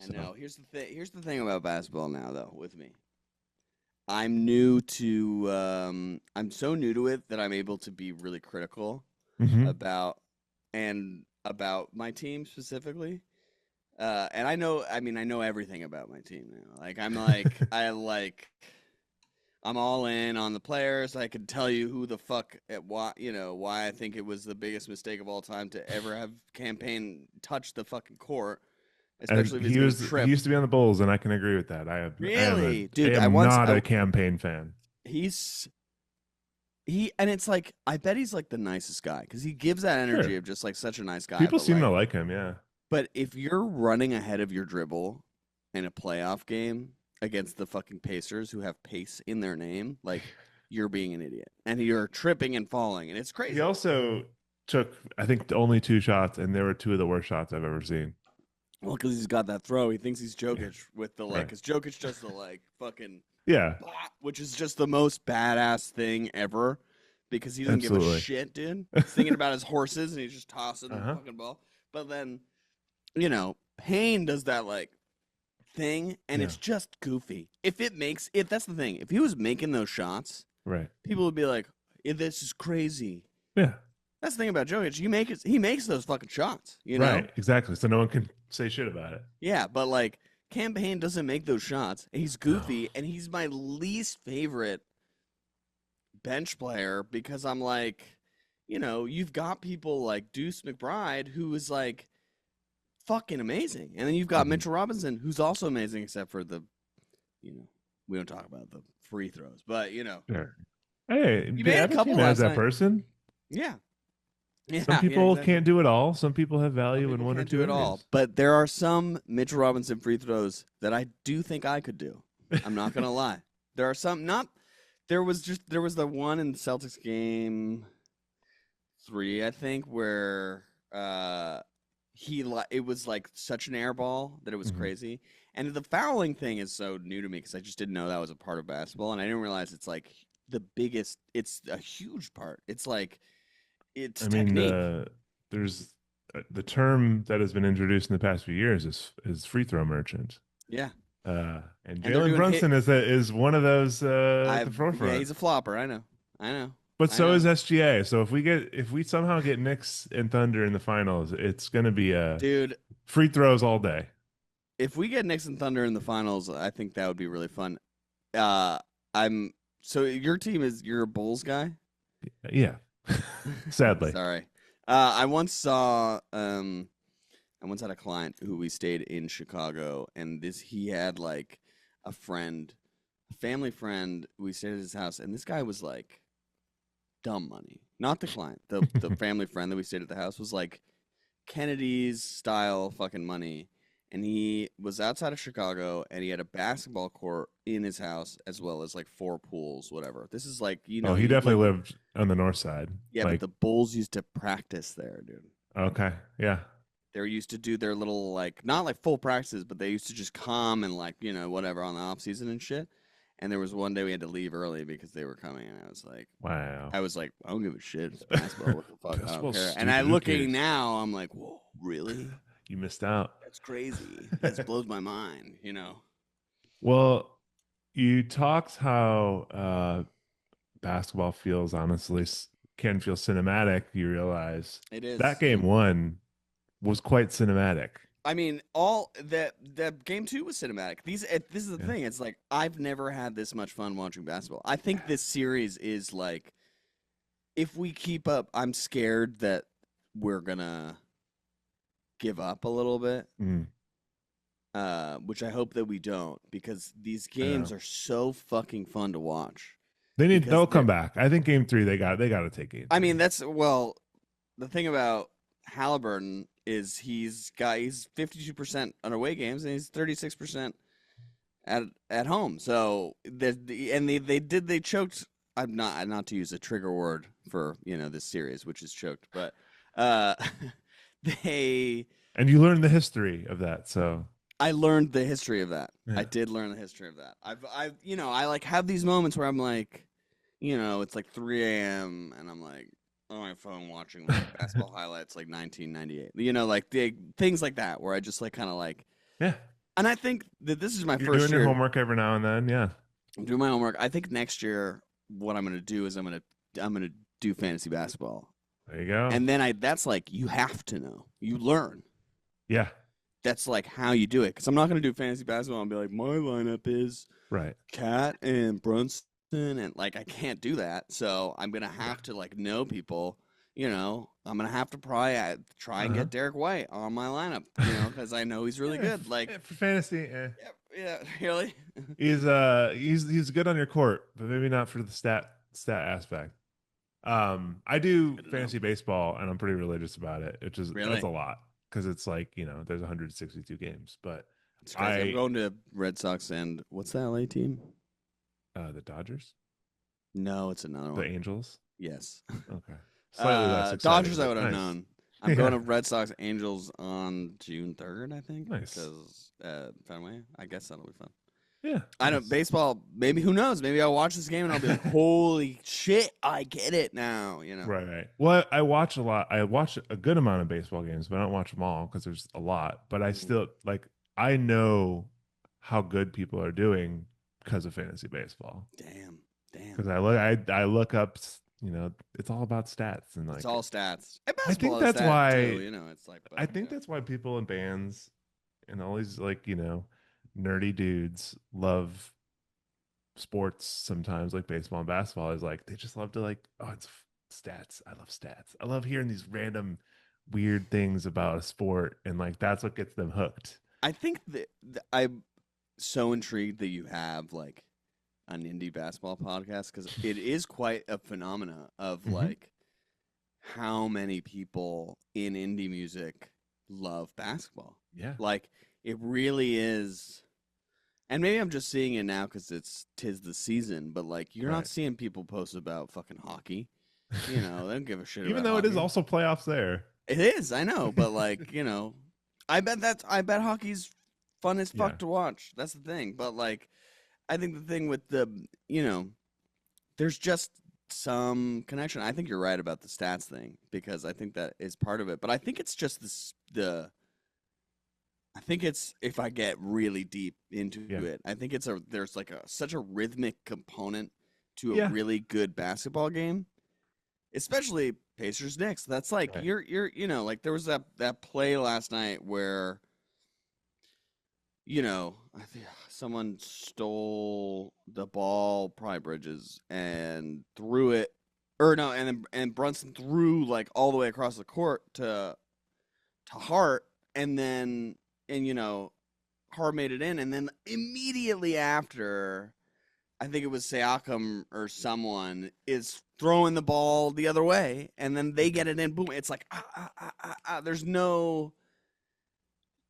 [SPEAKER 2] I
[SPEAKER 1] So
[SPEAKER 2] know. Here's the thing about basketball now though with me. I'm new to I'm so new to it that I'm able to be really critical
[SPEAKER 1] hmm
[SPEAKER 2] about my team specifically. And I know everything about my team now. Like I'm all in on the players. I could tell you who the fuck why I think it was the biggest mistake of all time to ever have campaign touch the fucking court,
[SPEAKER 1] and
[SPEAKER 2] especially if he's gonna
[SPEAKER 1] he
[SPEAKER 2] trip.
[SPEAKER 1] used to be on the Bulls, and I can agree with that.
[SPEAKER 2] Really,
[SPEAKER 1] I
[SPEAKER 2] dude.
[SPEAKER 1] am not a campaign fan.
[SPEAKER 2] He's and it's like I bet he's like the nicest guy because he gives that energy
[SPEAKER 1] Sure.
[SPEAKER 2] of just like such a nice guy.
[SPEAKER 1] People seem to like him, yeah.
[SPEAKER 2] But if you're running ahead of your dribble in a playoff game against the fucking Pacers who have pace in their name, like you're being an idiot and you're tripping and falling and it's
[SPEAKER 1] He
[SPEAKER 2] crazy.
[SPEAKER 1] also took, I think, only 2 shots, and they were 2 of the worst shots I've ever seen.
[SPEAKER 2] Well, because he's got that throw, he thinks he's
[SPEAKER 1] Yeah.
[SPEAKER 2] Jokic with the like,
[SPEAKER 1] Right.
[SPEAKER 2] because Jokic does the like fucking,
[SPEAKER 1] Yeah,
[SPEAKER 2] which is just the most badass thing ever. Because he doesn't give a
[SPEAKER 1] absolutely.
[SPEAKER 2] shit, dude. He's thinking about his horses and he's just tossing the
[SPEAKER 1] Uh-huh.
[SPEAKER 2] fucking ball. But then, Payne does that like thing, and
[SPEAKER 1] Yeah.
[SPEAKER 2] it's just goofy. If that's the thing, if he was making those shots,
[SPEAKER 1] Right.
[SPEAKER 2] people would be like, "This is crazy."
[SPEAKER 1] Yeah.
[SPEAKER 2] That's the thing about Jokic. He makes those fucking shots,
[SPEAKER 1] Right. Exactly. So no one can say shit about it.
[SPEAKER 2] Yeah, but like Campaign doesn't make those shots. And he's
[SPEAKER 1] No.
[SPEAKER 2] goofy, and he's my least favorite bench player because I'm like, you've got people like Deuce McBride who is like fucking amazing. And then you've got
[SPEAKER 1] Mhm.
[SPEAKER 2] Mitchell Robinson, who's also amazing, except for we don't talk about the free throws, but
[SPEAKER 1] Sure. Hey,
[SPEAKER 2] you made a
[SPEAKER 1] every
[SPEAKER 2] couple
[SPEAKER 1] team has
[SPEAKER 2] last
[SPEAKER 1] that
[SPEAKER 2] night.
[SPEAKER 1] person.
[SPEAKER 2] Yeah.
[SPEAKER 1] Some
[SPEAKER 2] Yeah, yeah,
[SPEAKER 1] people
[SPEAKER 2] exactly.
[SPEAKER 1] can't do it all. Some people have
[SPEAKER 2] Some
[SPEAKER 1] value in
[SPEAKER 2] people
[SPEAKER 1] one or
[SPEAKER 2] can't
[SPEAKER 1] two
[SPEAKER 2] do it all,
[SPEAKER 1] areas.
[SPEAKER 2] but there are some Mitchell Robinson free throws that I do think I could do. I'm not gonna lie. There are some not. There was the one in Celtics game 3, I think, where it was like such an air ball that it was
[SPEAKER 1] Mhm.
[SPEAKER 2] crazy. And the fouling thing is so new to me because I just didn't know that was a part of basketball, and I didn't realize it's like the biggest. It's a huge part. It's like it's
[SPEAKER 1] I mean,
[SPEAKER 2] technique.
[SPEAKER 1] there's the term that has been introduced in the past few years is free throw merchant.
[SPEAKER 2] Yeah,
[SPEAKER 1] And
[SPEAKER 2] and they're
[SPEAKER 1] Jalen
[SPEAKER 2] doing hit.
[SPEAKER 1] Brunson is one of those at the
[SPEAKER 2] Yeah,
[SPEAKER 1] forefront.
[SPEAKER 2] he's a flopper. I know. I know.
[SPEAKER 1] But
[SPEAKER 2] I
[SPEAKER 1] so is
[SPEAKER 2] know.
[SPEAKER 1] SGA. So if we somehow get Knicks and Thunder in the finals, it's going to be
[SPEAKER 2] Dude,
[SPEAKER 1] free throws all day.
[SPEAKER 2] if we get Knicks and Thunder in the finals, I think that would be really fun. Uh, I'm so your team is you're a Bulls guy.
[SPEAKER 1] Yeah. Sadly.
[SPEAKER 2] Sorry. I once had a client who we stayed in Chicago, and this he had like a friend, a family friend. We stayed at his house, and this guy was like dumb money. Not the client, the family friend that we stayed at the house was like Kennedy's style fucking money. And he was outside of Chicago, and he had a basketball court in his house as well as like 4 pools, whatever. This is like
[SPEAKER 1] Oh, he
[SPEAKER 2] you like
[SPEAKER 1] definitely lived on the north side.
[SPEAKER 2] yeah, but
[SPEAKER 1] Like,
[SPEAKER 2] the Bulls used to practice there, dude.
[SPEAKER 1] okay. Yeah.
[SPEAKER 2] They used to do their little like not like full practices, but they used to just come and like whatever on the off season and shit. And there was one day we had to leave early because they were coming, and
[SPEAKER 1] Wow.
[SPEAKER 2] I was like, I don't give a shit. It's basketball. What the fuck? I don't
[SPEAKER 1] Basketball's
[SPEAKER 2] care. And I
[SPEAKER 1] stupid. Who
[SPEAKER 2] looking
[SPEAKER 1] cares?
[SPEAKER 2] now, I'm like, whoa, really?
[SPEAKER 1] You missed out.
[SPEAKER 2] That's crazy. That blows my mind.
[SPEAKER 1] Well, you talked how basketball feels honestly can feel cinematic. You realize
[SPEAKER 2] It
[SPEAKER 1] that
[SPEAKER 2] is.
[SPEAKER 1] game one was quite cinematic.
[SPEAKER 2] I mean, all that game 2 was cinematic. This is the
[SPEAKER 1] Yeah.
[SPEAKER 2] thing. It's like I've never had this much fun watching basketball. I think this series is like if we keep up, I'm scared that we're gonna give up a little bit.
[SPEAKER 1] Mm,
[SPEAKER 2] Which I hope that we don't because these
[SPEAKER 1] I
[SPEAKER 2] games
[SPEAKER 1] know.
[SPEAKER 2] are so fucking fun to watch.
[SPEAKER 1] They'll
[SPEAKER 2] Because
[SPEAKER 1] come back. I think game three they got to take game
[SPEAKER 2] I mean,
[SPEAKER 1] three.
[SPEAKER 2] the thing about Halliburton is he's 52% on away games and he's 36% at home. So they choked. I'm not to use a trigger word for this series, which is choked, but uh, they
[SPEAKER 1] And you learn the history of that. So
[SPEAKER 2] I learned the history of that. I
[SPEAKER 1] yeah.
[SPEAKER 2] did learn the history of that. I like have these moments where I'm like, it's like 3 a.m. and I'm like on my phone watching like basketball highlights like 1998. Like things like that where I just like kind of like,
[SPEAKER 1] Yeah.
[SPEAKER 2] and I think that this is my
[SPEAKER 1] You're doing
[SPEAKER 2] first
[SPEAKER 1] your
[SPEAKER 2] year.
[SPEAKER 1] homework every now and then. Yeah.
[SPEAKER 2] I'm doing my homework. I think next year what I'm gonna do is I'm gonna do fantasy basketball,
[SPEAKER 1] There you go.
[SPEAKER 2] and then that's like you have to know. You learn.
[SPEAKER 1] Yeah.
[SPEAKER 2] That's like how you do it. Because I'm not gonna do fantasy basketball and be like my lineup is
[SPEAKER 1] Right.
[SPEAKER 2] Cat and Brunson, and like I can't do that. So I'm gonna
[SPEAKER 1] Yeah.
[SPEAKER 2] have to like know people. I'm gonna have to probably try and
[SPEAKER 1] Uh-huh.
[SPEAKER 2] get Derek White on my lineup. Because I know he's really
[SPEAKER 1] Yeah,
[SPEAKER 2] good. Like,
[SPEAKER 1] for fantasy,
[SPEAKER 2] yeah, really.
[SPEAKER 1] he's good on your court, but maybe not for the stat aspect. I do
[SPEAKER 2] Good to know.
[SPEAKER 1] fantasy baseball, and I'm pretty religious about it, which is that's
[SPEAKER 2] Really,
[SPEAKER 1] a lot because it's like there's 162 games, but
[SPEAKER 2] it's crazy. I'm
[SPEAKER 1] I
[SPEAKER 2] going to Red Sox and what's the LA team?
[SPEAKER 1] the Dodgers,
[SPEAKER 2] No, it's another
[SPEAKER 1] the
[SPEAKER 2] one.
[SPEAKER 1] Angels,
[SPEAKER 2] Yes.
[SPEAKER 1] okay, slightly less exciting,
[SPEAKER 2] Dodgers, I
[SPEAKER 1] but
[SPEAKER 2] would have
[SPEAKER 1] nice.
[SPEAKER 2] known. I'm going to Red Sox Angels on June 3rd, I think,
[SPEAKER 1] Nice,
[SPEAKER 2] because Fenway. I guess that'll be fun.
[SPEAKER 1] yeah,
[SPEAKER 2] I don't
[SPEAKER 1] nice.
[SPEAKER 2] baseball. Maybe who knows? Maybe I'll watch this game and I'll be like, "Holy shit, I get it now!"
[SPEAKER 1] Right, right. Well, I watch a lot. I watch a good amount of baseball games, but I don't watch them all because there's a lot. But I
[SPEAKER 2] Mhm.
[SPEAKER 1] still I know how good people are doing because of fantasy baseball.
[SPEAKER 2] Damn, damn.
[SPEAKER 1] Because I look up, it's all about stats and
[SPEAKER 2] It's all stats. And
[SPEAKER 1] I think
[SPEAKER 2] basketball is
[SPEAKER 1] that's
[SPEAKER 2] that too.
[SPEAKER 1] why
[SPEAKER 2] It's like, but
[SPEAKER 1] I think that's why people in bands and all these nerdy dudes love sports sometimes like baseball and basketball is like they just love to oh it's stats. I love stats. I love hearing these random weird things about a sport and that's what gets them hooked.
[SPEAKER 2] I think that I'm so intrigued that you have like an indie basketball podcast because it is quite a phenomena of
[SPEAKER 1] Hmm.
[SPEAKER 2] like how many people in indie music love basketball.
[SPEAKER 1] Yeah.
[SPEAKER 2] Like it really is And maybe I'm just seeing it now because it's tis the season, but like you're not
[SPEAKER 1] Right.
[SPEAKER 2] seeing people post about fucking hockey. You know, they don't give a shit
[SPEAKER 1] Even
[SPEAKER 2] about
[SPEAKER 1] though it is
[SPEAKER 2] hockey.
[SPEAKER 1] also playoffs there.
[SPEAKER 2] It is, I know, but like, I bet hockey's fun as
[SPEAKER 1] Yeah.
[SPEAKER 2] fuck to watch. That's the thing. But like I think the thing with the, you know, there's just some connection. I think you're right about the stats thing because I think that is part of it. But I think it's just I think it's if I get really deep into
[SPEAKER 1] Yeah.
[SPEAKER 2] it, I think there's like such a rhythmic component to a
[SPEAKER 1] Yeah.
[SPEAKER 2] really good basketball game, especially Pacers Knicks. That's like
[SPEAKER 1] Right.
[SPEAKER 2] like there was that play last night where I think someone stole the ball, probably Bridges, and threw it, or no, and Brunson threw like all the way across the court to Hart, and then Hart made it in, and then immediately after, I think it was Siakam or someone is throwing the ball the other way, and then they get it in. Boom! It's like There's no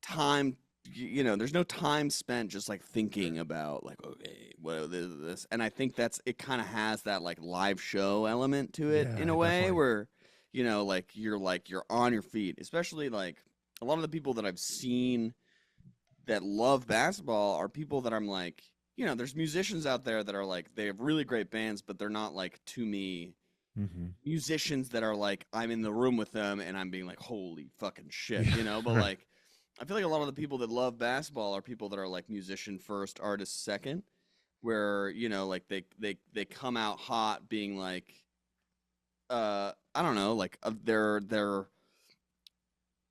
[SPEAKER 2] time there's no time spent just like thinking about like, okay, what is this, and I think that's it kind of has that like live show element to it in
[SPEAKER 1] Yeah,
[SPEAKER 2] a way
[SPEAKER 1] definitely.
[SPEAKER 2] where like you're on your feet, especially like a lot of the people that I've seen that love basketball are people that I'm like, there's musicians out there that are like they have really great bands, but they're not like, to me,
[SPEAKER 1] Hmm.
[SPEAKER 2] musicians that are like I'm in the room with them and I'm being like, holy fucking shit,
[SPEAKER 1] Yeah.
[SPEAKER 2] but
[SPEAKER 1] Right.
[SPEAKER 2] like I feel like a lot of the people that love basketball are people that are like musician first, artist second, where like they come out hot being like I don't know, like they're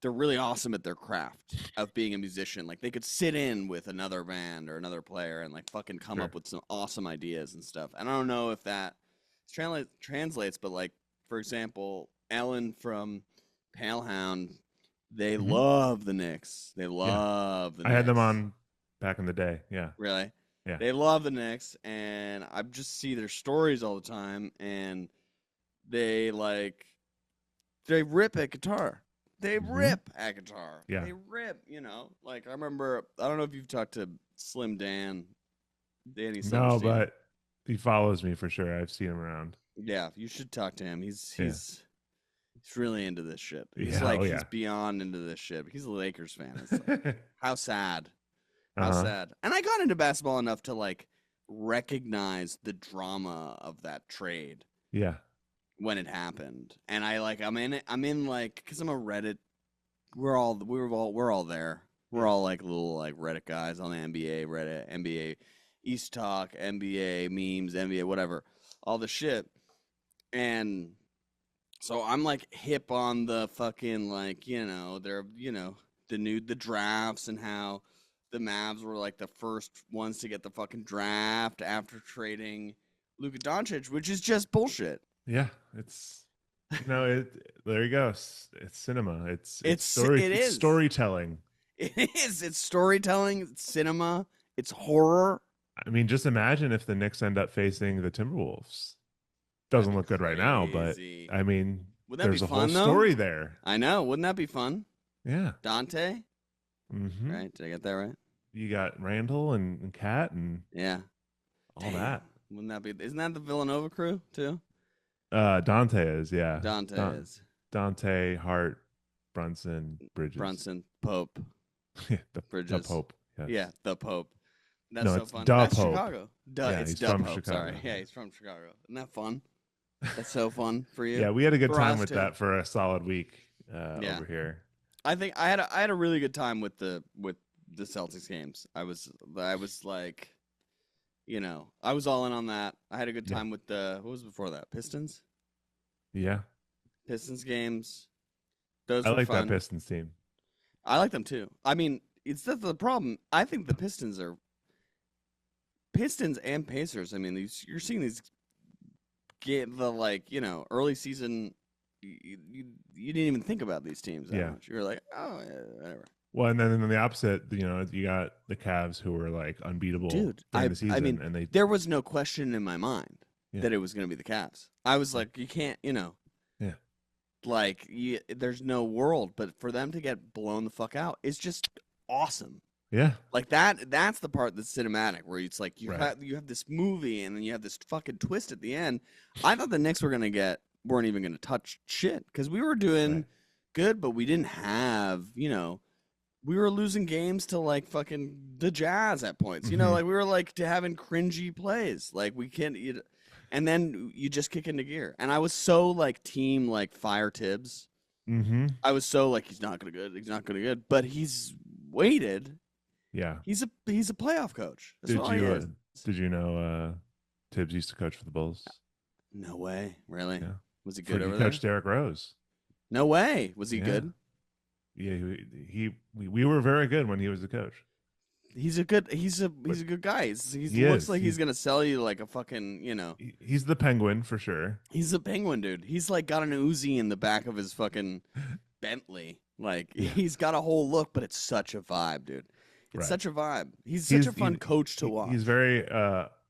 [SPEAKER 2] really awesome at their craft of being a musician. Like they could sit in with another band or another player and like fucking come
[SPEAKER 1] Sure.
[SPEAKER 2] up with some awesome ideas and stuff. And I don't know if that translates, but like for example, Ellen from Palehound, they
[SPEAKER 1] Hmm.
[SPEAKER 2] love the Knicks. They
[SPEAKER 1] Yeah.
[SPEAKER 2] love the
[SPEAKER 1] I had them
[SPEAKER 2] Knicks.
[SPEAKER 1] on back in the day. Yeah.
[SPEAKER 2] Really,
[SPEAKER 1] Yeah.
[SPEAKER 2] they love the Knicks, and I just see their stories all the time, and they like they rip at guitar. They
[SPEAKER 1] Hmm.
[SPEAKER 2] rip at guitar.
[SPEAKER 1] Yeah.
[SPEAKER 2] They rip, Like I remember, I don't know if you've talked to Slim Dan, Danny
[SPEAKER 1] No,
[SPEAKER 2] Silverstein.
[SPEAKER 1] but he follows me for sure. I've seen him around.
[SPEAKER 2] Yeah, you should talk to him.
[SPEAKER 1] Yeah.
[SPEAKER 2] He's really into this shit.
[SPEAKER 1] Yeah. Oh
[SPEAKER 2] He's
[SPEAKER 1] yeah.
[SPEAKER 2] beyond into this shit. He's a Lakers fan. It's like how sad. How
[SPEAKER 1] Uh-huh.
[SPEAKER 2] sad. And I got into basketball enough to like recognize the drama of that trade
[SPEAKER 1] Yeah.
[SPEAKER 2] when it happened. And I'm in like cuz I'm a Reddit. We're all there. We're
[SPEAKER 1] Yeah.
[SPEAKER 2] all like little like Reddit guys on the NBA Reddit, NBA East Talk, NBA memes, NBA whatever, all the shit. And so I'm like hip on the fucking like, they're the drafts and how the Mavs were like the first ones to get the fucking draft after trading Luka Doncic, which is just bullshit.
[SPEAKER 1] Yeah. It's there you go. It's cinema.
[SPEAKER 2] It
[SPEAKER 1] It's
[SPEAKER 2] is.
[SPEAKER 1] storytelling.
[SPEAKER 2] It is. It's storytelling, it's cinema, it's horror.
[SPEAKER 1] I mean, just imagine if the Knicks end up facing the Timberwolves.
[SPEAKER 2] That'd
[SPEAKER 1] Doesn't
[SPEAKER 2] be
[SPEAKER 1] look good right now, but
[SPEAKER 2] crazy.
[SPEAKER 1] I mean,
[SPEAKER 2] Wouldn't that be
[SPEAKER 1] there's a whole
[SPEAKER 2] fun though?
[SPEAKER 1] story there.
[SPEAKER 2] I know. Wouldn't that be fun?
[SPEAKER 1] Yeah.
[SPEAKER 2] Dante,
[SPEAKER 1] Hmm.
[SPEAKER 2] right? Did I get that right?
[SPEAKER 1] You got Randall and Cat and
[SPEAKER 2] Yeah.
[SPEAKER 1] all
[SPEAKER 2] Damn.
[SPEAKER 1] that.
[SPEAKER 2] Wouldn't that be? Isn't that the Villanova crew too?
[SPEAKER 1] Dante is, yeah.
[SPEAKER 2] Dante
[SPEAKER 1] Don
[SPEAKER 2] is.
[SPEAKER 1] Dante, Hart, Brunson, Bridges.
[SPEAKER 2] Brunson, Pope,
[SPEAKER 1] Yeah, the
[SPEAKER 2] Bridges.
[SPEAKER 1] Pope. Yes.
[SPEAKER 2] Yeah, the Pope. That's
[SPEAKER 1] No,
[SPEAKER 2] so
[SPEAKER 1] it's
[SPEAKER 2] fun.
[SPEAKER 1] the
[SPEAKER 2] That's
[SPEAKER 1] Pope.
[SPEAKER 2] Chicago. Duh,
[SPEAKER 1] Yeah,
[SPEAKER 2] it's
[SPEAKER 1] he's
[SPEAKER 2] the
[SPEAKER 1] from
[SPEAKER 2] Pope. Sorry.
[SPEAKER 1] Chicago.
[SPEAKER 2] Yeah, he's from Chicago. Isn't that fun? That's so fun for you.
[SPEAKER 1] Yeah, we had a good
[SPEAKER 2] For
[SPEAKER 1] time
[SPEAKER 2] us
[SPEAKER 1] with
[SPEAKER 2] too.
[SPEAKER 1] that for a solid week
[SPEAKER 2] Yeah.
[SPEAKER 1] over here.
[SPEAKER 2] I think I had a really good time with the Celtics games. I was like, I was all in on that. I had a good
[SPEAKER 1] Yeah.
[SPEAKER 2] time with the what was before that? Pistons?
[SPEAKER 1] Yeah.
[SPEAKER 2] Pistons games. Those
[SPEAKER 1] I
[SPEAKER 2] were
[SPEAKER 1] like that
[SPEAKER 2] fun.
[SPEAKER 1] Pistons team.
[SPEAKER 2] I like them too. I mean, it's that's the problem. I think the Pistons and Pacers. I mean, you're seeing these get the like, early season you didn't even think about these teams that
[SPEAKER 1] Yeah.
[SPEAKER 2] much. You were like, oh, yeah, whatever.
[SPEAKER 1] Well, and then in the opposite, you got the Cavs who were like unbeatable
[SPEAKER 2] Dude,
[SPEAKER 1] during the
[SPEAKER 2] I mean,
[SPEAKER 1] season, and they,
[SPEAKER 2] there was no question in my mind
[SPEAKER 1] yeah,
[SPEAKER 2] that it was going to be the Cavs. I was
[SPEAKER 1] yeah,
[SPEAKER 2] like, you can't,
[SPEAKER 1] yeah,
[SPEAKER 2] there's no world. But for them to get blown the fuck out is just awesome.
[SPEAKER 1] Yeah.
[SPEAKER 2] Like that's the part that's cinematic, where it's like
[SPEAKER 1] Right.
[SPEAKER 2] you have this movie and then you have this fucking twist at the end. I thought the Knicks weren't even gonna touch shit because we were
[SPEAKER 1] Right.
[SPEAKER 2] doing good, but we didn't have, we were losing games to like fucking the Jazz at points.
[SPEAKER 1] Hmm.
[SPEAKER 2] Like we were like to having cringy plays. Like we can't, and then you just kick into gear. And I was so like team like fire Tibbs.
[SPEAKER 1] Hmm.
[SPEAKER 2] I was so like he's not gonna good, he's not gonna good, but he's waited.
[SPEAKER 1] Yeah.
[SPEAKER 2] He's a playoff coach. That's
[SPEAKER 1] Did
[SPEAKER 2] all he
[SPEAKER 1] you
[SPEAKER 2] is.
[SPEAKER 1] did you know Tibbs used to coach for the Bulls?
[SPEAKER 2] No way, really?
[SPEAKER 1] Yeah.
[SPEAKER 2] Was he
[SPEAKER 1] For
[SPEAKER 2] good
[SPEAKER 1] he
[SPEAKER 2] over there?
[SPEAKER 1] coached Derrick Rose.
[SPEAKER 2] No way. Was he
[SPEAKER 1] Yeah.
[SPEAKER 2] good?
[SPEAKER 1] Yeah, we were very good when he was the coach.
[SPEAKER 2] He's a good.
[SPEAKER 1] But
[SPEAKER 2] He's a good guy. He
[SPEAKER 1] he
[SPEAKER 2] looks
[SPEAKER 1] is.
[SPEAKER 2] like he's gonna sell you like a fucking.
[SPEAKER 1] He's the Penguin for sure.
[SPEAKER 2] He's a penguin, dude. He's like got an Uzi in the back of his fucking Bentley. Like
[SPEAKER 1] Yeah.
[SPEAKER 2] he's got a whole look, but it's such a vibe, dude. It's
[SPEAKER 1] Right.
[SPEAKER 2] such a vibe. He's such a fun coach to
[SPEAKER 1] He's
[SPEAKER 2] watch.
[SPEAKER 1] very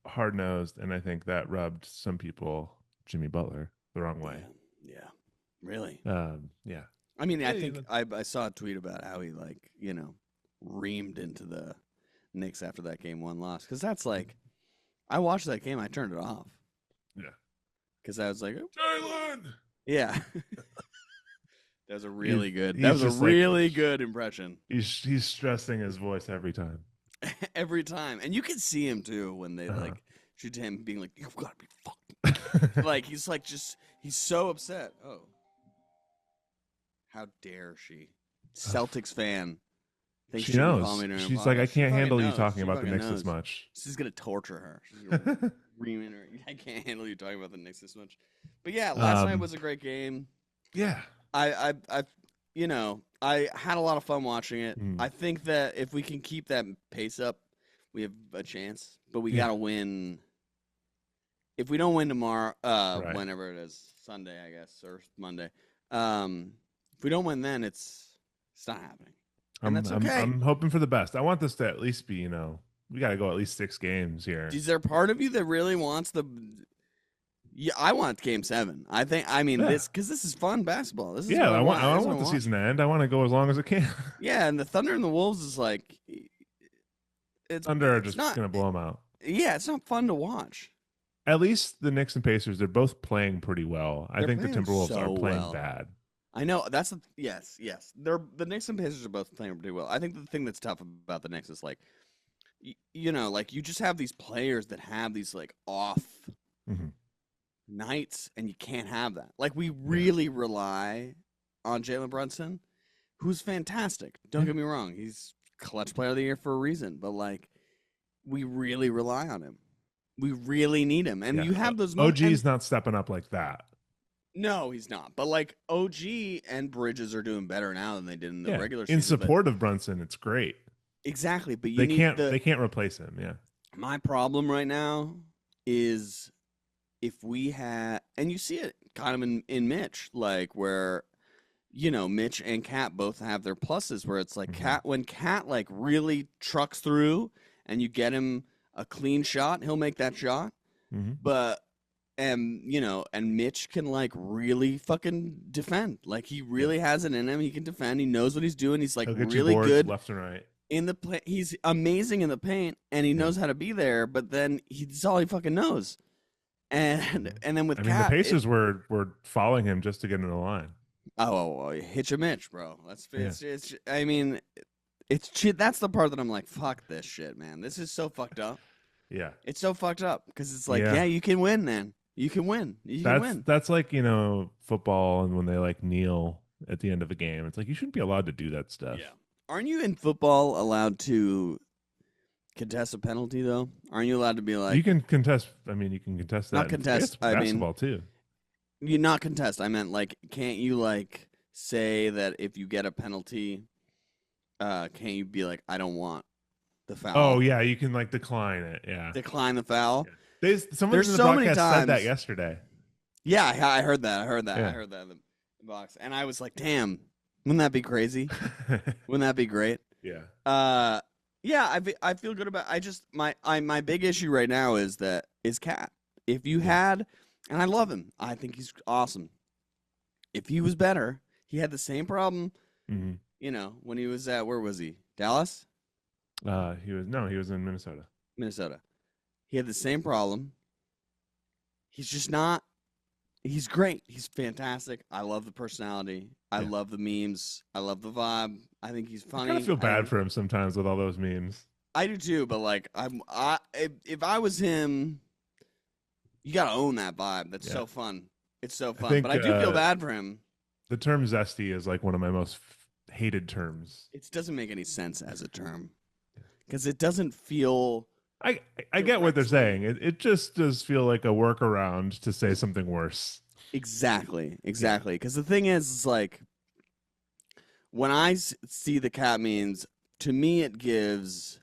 [SPEAKER 1] hard nosed, and I think that rubbed some people, Jimmy Butler, the wrong
[SPEAKER 2] Yeah,
[SPEAKER 1] way.
[SPEAKER 2] yeah, really.
[SPEAKER 1] Yeah.
[SPEAKER 2] I mean, I
[SPEAKER 1] Yeah,
[SPEAKER 2] think I saw a tweet about how he like reamed into the Knicks after that game 1 loss, because that's like I watched that game, I turned it off
[SPEAKER 1] Yeah.
[SPEAKER 2] because I was like, "Oh,
[SPEAKER 1] Jalen.
[SPEAKER 2] yeah." That was a really good.
[SPEAKER 1] He's
[SPEAKER 2] That was a
[SPEAKER 1] just like
[SPEAKER 2] really good impression
[SPEAKER 1] he's stressing his voice every time.
[SPEAKER 2] every time, and you can see him too when they
[SPEAKER 1] Uh-huh.
[SPEAKER 2] like shoot to him, being like, "You've got to be fucking." Like he's like he's so upset. Oh, how dare she? Celtics fan. Thinks
[SPEAKER 1] She
[SPEAKER 2] she can
[SPEAKER 1] knows.
[SPEAKER 2] call me during a
[SPEAKER 1] She's like, I
[SPEAKER 2] podcast. She
[SPEAKER 1] can't
[SPEAKER 2] fucking
[SPEAKER 1] handle you
[SPEAKER 2] knows.
[SPEAKER 1] talking
[SPEAKER 2] She
[SPEAKER 1] about the
[SPEAKER 2] fucking
[SPEAKER 1] Knicks this
[SPEAKER 2] knows.
[SPEAKER 1] much.
[SPEAKER 2] She's gonna torture her. She's gonna ream in her. I can't handle you talking about the Knicks this much. But yeah, last night was a great game.
[SPEAKER 1] Yeah.
[SPEAKER 2] I had a lot of fun watching it.
[SPEAKER 1] Mm.
[SPEAKER 2] I think that if we can keep that pace up, we have a chance. But we
[SPEAKER 1] Yeah.
[SPEAKER 2] gotta win. If we don't win tomorrow,
[SPEAKER 1] Right.
[SPEAKER 2] whenever it is, Sunday, I guess, or Monday. If we don't win, then it's not happening, and that's okay.
[SPEAKER 1] I'm hoping for the best. I want this to at least be, we got to go at least 6 games here.
[SPEAKER 2] Is there part of you that really wants the? Yeah, I want Game 7. I mean,
[SPEAKER 1] Yeah.
[SPEAKER 2] this is fun basketball. This is
[SPEAKER 1] Yeah,
[SPEAKER 2] what
[SPEAKER 1] I want
[SPEAKER 2] This is what
[SPEAKER 1] the
[SPEAKER 2] want.
[SPEAKER 1] season to end. I want to go as long as it can.
[SPEAKER 2] Yeah, and the Thunder and the Wolves is like,
[SPEAKER 1] Thunder are
[SPEAKER 2] it's
[SPEAKER 1] just
[SPEAKER 2] not.
[SPEAKER 1] going to blow them out.
[SPEAKER 2] Yeah, it's not fun to watch.
[SPEAKER 1] At least the Knicks and Pacers, they're both playing pretty well. I
[SPEAKER 2] They're
[SPEAKER 1] think the
[SPEAKER 2] playing
[SPEAKER 1] Timberwolves
[SPEAKER 2] so
[SPEAKER 1] are playing
[SPEAKER 2] well.
[SPEAKER 1] bad.
[SPEAKER 2] I know that's yes. The Knicks and Pacers are both playing pretty well. I think the thing that's tough about the Knicks is like, like you just have these players that have these like off
[SPEAKER 1] Mhm.
[SPEAKER 2] nights, and you can't have that. Like we really rely on Jalen Brunson, who's fantastic. Don't get me wrong; he's clutch player of the year for a reason. But like, we really rely on him. We really need him, and
[SPEAKER 1] Yeah.
[SPEAKER 2] you have those moments.
[SPEAKER 1] OG's not stepping up like that.
[SPEAKER 2] No, he's not. But like OG and Bridges are doing better now than they did in the regular season.
[SPEAKER 1] In support of Brunson, it's great.
[SPEAKER 2] Exactly, but
[SPEAKER 1] They can't replace him. Yeah.
[SPEAKER 2] My problem right now is if we had, and you see it kind of in Mitch, like where Mitch and Cat both have their pluses, where it's like when Cat like really trucks through and you get him a clean shot, he'll make that shot.
[SPEAKER 1] Mm-hmm.
[SPEAKER 2] But and Mitch can like really fucking defend. Like he really has it in him. He can defend. He knows what he's doing. He's like really good
[SPEAKER 1] left and right
[SPEAKER 2] in the play. He's amazing in the paint, and he knows how to be there. But then he's all he fucking knows. And then with Cat,
[SPEAKER 1] the Pacers were following him just to get in the line.
[SPEAKER 2] Oh, hitch a Mitch, bro. It's I mean, it's that's the part that I'm like, fuck this shit, man. This is so fucked up.
[SPEAKER 1] Yeah,
[SPEAKER 2] it's so fucked up because it's like, yeah, you can win, then. You can win. Can win.
[SPEAKER 1] That's like, football, and when they like kneel at the end of a game, it's like you shouldn't be allowed to do that stuff.
[SPEAKER 2] Yeah. Aren't you in football allowed to contest a penalty though? Aren't you allowed to be like
[SPEAKER 1] you can contest? I mean, you can contest that.
[SPEAKER 2] Not contest. I mean,
[SPEAKER 1] basketball too.
[SPEAKER 2] You not contest. I meant like, can't you like say that if you get a penalty, can't you be like, I don't want the foul?
[SPEAKER 1] Oh yeah, you can like decline it. Yeah,
[SPEAKER 2] decline the foul.
[SPEAKER 1] Yeah. Someone in the
[SPEAKER 2] so many
[SPEAKER 1] podcast
[SPEAKER 2] times
[SPEAKER 1] said that yesterday.
[SPEAKER 2] Yeah, I heard that.
[SPEAKER 1] Yeah.
[SPEAKER 2] I heard that in the box, and I was like, damn, wouldn't that be crazy? Wouldn't that be great?
[SPEAKER 1] Yeah.
[SPEAKER 2] Yeah. I feel good about. My big issue right now is Cat. If you had, and I love him, I think he's awesome. If he was better, he had the same problem.
[SPEAKER 1] Mm-hmm.
[SPEAKER 2] When he was at, where was he? Dallas.
[SPEAKER 1] He was in Minnesota.
[SPEAKER 2] Minnesota. He had the same problem. He's just not. He's great. He's fantastic. I love the personality. I
[SPEAKER 1] Yeah.
[SPEAKER 2] love the memes. I love the vibe. I think he's
[SPEAKER 1] I kind of
[SPEAKER 2] funny.
[SPEAKER 1] feel bad for him sometimes with all those memes.
[SPEAKER 2] I do too. But like, if I was him, you gotta own that vibe. That's
[SPEAKER 1] Yeah.
[SPEAKER 2] so fun. It's so
[SPEAKER 1] I
[SPEAKER 2] fun. But
[SPEAKER 1] think
[SPEAKER 2] I do feel bad for him.
[SPEAKER 1] the term zesty is like one of my most hated terms.
[SPEAKER 2] It doesn't make any sense as a term because it doesn't feel
[SPEAKER 1] I I get what they're
[SPEAKER 2] directly.
[SPEAKER 1] saying. It just does feel like a workaround to say something worse.
[SPEAKER 2] Exactly,
[SPEAKER 1] Yeah.
[SPEAKER 2] exactly. Because the thing is like when I see the cat means, to me it gives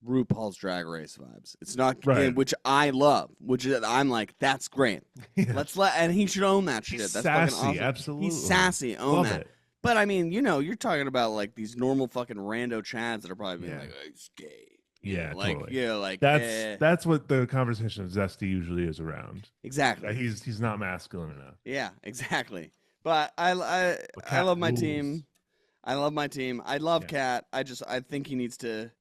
[SPEAKER 2] RuPaul's Drag Race vibes. It's not,
[SPEAKER 1] Right.
[SPEAKER 2] which I love, which I'm like, that's great.
[SPEAKER 1] Yeah.
[SPEAKER 2] And he should own that
[SPEAKER 1] He's
[SPEAKER 2] shit. That's fucking
[SPEAKER 1] sassy.
[SPEAKER 2] awesome. He's
[SPEAKER 1] Absolutely.
[SPEAKER 2] sassy. Own
[SPEAKER 1] Love
[SPEAKER 2] that.
[SPEAKER 1] it.
[SPEAKER 2] But I mean, you're talking about like these normal fucking rando chads that are probably being
[SPEAKER 1] Yeah.
[SPEAKER 2] like, oh, he's gay.
[SPEAKER 1] Yeah, totally.
[SPEAKER 2] Like,
[SPEAKER 1] That's what the conversation of zesty usually is around. That
[SPEAKER 2] exactly.
[SPEAKER 1] he's not masculine enough.
[SPEAKER 2] Yeah, exactly. But
[SPEAKER 1] But
[SPEAKER 2] I
[SPEAKER 1] cat
[SPEAKER 2] love my
[SPEAKER 1] rules.
[SPEAKER 2] team. I love my team. I love
[SPEAKER 1] Yeah.
[SPEAKER 2] Cat. I think he needs to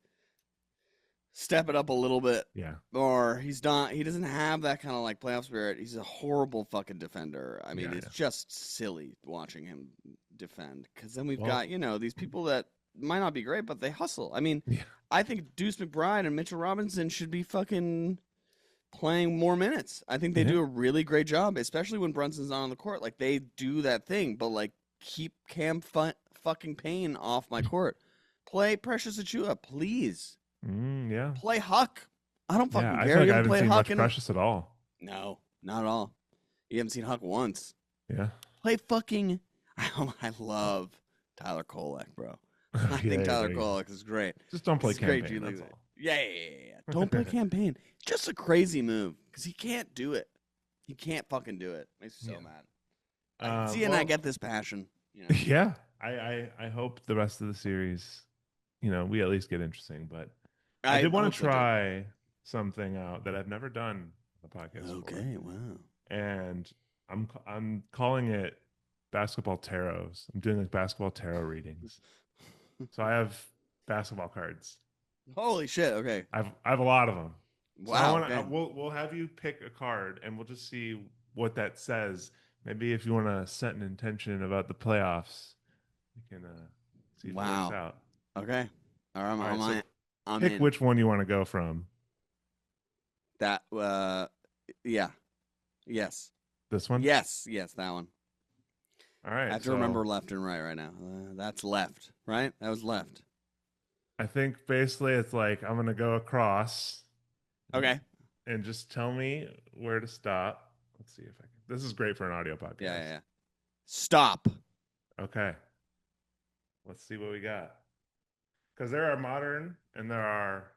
[SPEAKER 2] step it up a little bit,
[SPEAKER 1] Yeah.
[SPEAKER 2] or he doesn't have that kind of like playoff spirit. He's a horrible fucking defender. I mean,
[SPEAKER 1] Yeah,
[SPEAKER 2] it's
[SPEAKER 1] yeah.
[SPEAKER 2] just silly watching him defend, because then we've
[SPEAKER 1] Well,
[SPEAKER 2] got these people that might not be great, but they hustle. I mean,
[SPEAKER 1] yeah.
[SPEAKER 2] I think Deuce McBride and Mitchell Robinson should be fucking playing more minutes. I think they
[SPEAKER 1] Yeah.
[SPEAKER 2] do a really great job, especially when Brunson's not on the court. Like, they do that thing, but like, keep fucking Payne off my court. Play Precious Achua, please.
[SPEAKER 1] Yeah.
[SPEAKER 2] Play Huck. I don't
[SPEAKER 1] Yeah.
[SPEAKER 2] fucking
[SPEAKER 1] I feel
[SPEAKER 2] care.
[SPEAKER 1] like
[SPEAKER 2] You
[SPEAKER 1] I
[SPEAKER 2] haven't
[SPEAKER 1] haven't
[SPEAKER 2] played
[SPEAKER 1] seen
[SPEAKER 2] Huck
[SPEAKER 1] much
[SPEAKER 2] in.
[SPEAKER 1] Precious at all.
[SPEAKER 2] No, not at all. You haven't seen Huck once.
[SPEAKER 1] Yeah.
[SPEAKER 2] Play fucking. I love Tyler Kolek, bro. I
[SPEAKER 1] Yeah,
[SPEAKER 2] think
[SPEAKER 1] yeah,
[SPEAKER 2] Tyler
[SPEAKER 1] there you go.
[SPEAKER 2] Kolek is great.
[SPEAKER 1] Just don't play
[SPEAKER 2] He's a great G
[SPEAKER 1] campaign,
[SPEAKER 2] League.
[SPEAKER 1] that's all.
[SPEAKER 2] Yeah. Don't play campaign. Just a crazy move because he can't do it. He can't fucking do it. Makes me so
[SPEAKER 1] Yeah.
[SPEAKER 2] mad. I can see it and I
[SPEAKER 1] Well,
[SPEAKER 2] get this passion.
[SPEAKER 1] yeah. I hope the rest of the series, we at least get interesting. But I
[SPEAKER 2] I
[SPEAKER 1] did want
[SPEAKER 2] hope
[SPEAKER 1] to
[SPEAKER 2] so too.
[SPEAKER 1] try something out that I've never done a podcast for,
[SPEAKER 2] Okay, wow.
[SPEAKER 1] and I'm calling it basketball tarots. I'm doing like basketball tarot readings. So I have basketball cards.
[SPEAKER 2] Holy shit. Okay.
[SPEAKER 1] I have a lot of them. So I
[SPEAKER 2] Wow.
[SPEAKER 1] want to
[SPEAKER 2] Okay.
[SPEAKER 1] we'll have you pick a card and we'll just see what that says. Maybe if you want to set an intention about the playoffs, we can see if it works
[SPEAKER 2] Wow.
[SPEAKER 1] out.
[SPEAKER 2] Okay. All right.
[SPEAKER 1] All right, so
[SPEAKER 2] I'm
[SPEAKER 1] pick
[SPEAKER 2] in.
[SPEAKER 1] which one you want to go from.
[SPEAKER 2] That. Yeah. Yes.
[SPEAKER 1] This one?
[SPEAKER 2] Yes. That one.
[SPEAKER 1] All
[SPEAKER 2] I
[SPEAKER 1] right,
[SPEAKER 2] have to
[SPEAKER 1] so
[SPEAKER 2] remember left and right now. That's left. Right. That was left.
[SPEAKER 1] I think basically it's like I'm gonna go across
[SPEAKER 2] Okay.
[SPEAKER 1] and just tell me where to stop. Let's see if I can. This is great for an audio podcast.
[SPEAKER 2] Yeah. Stop.
[SPEAKER 1] Okay, let's see what we got. Because there are modern and there are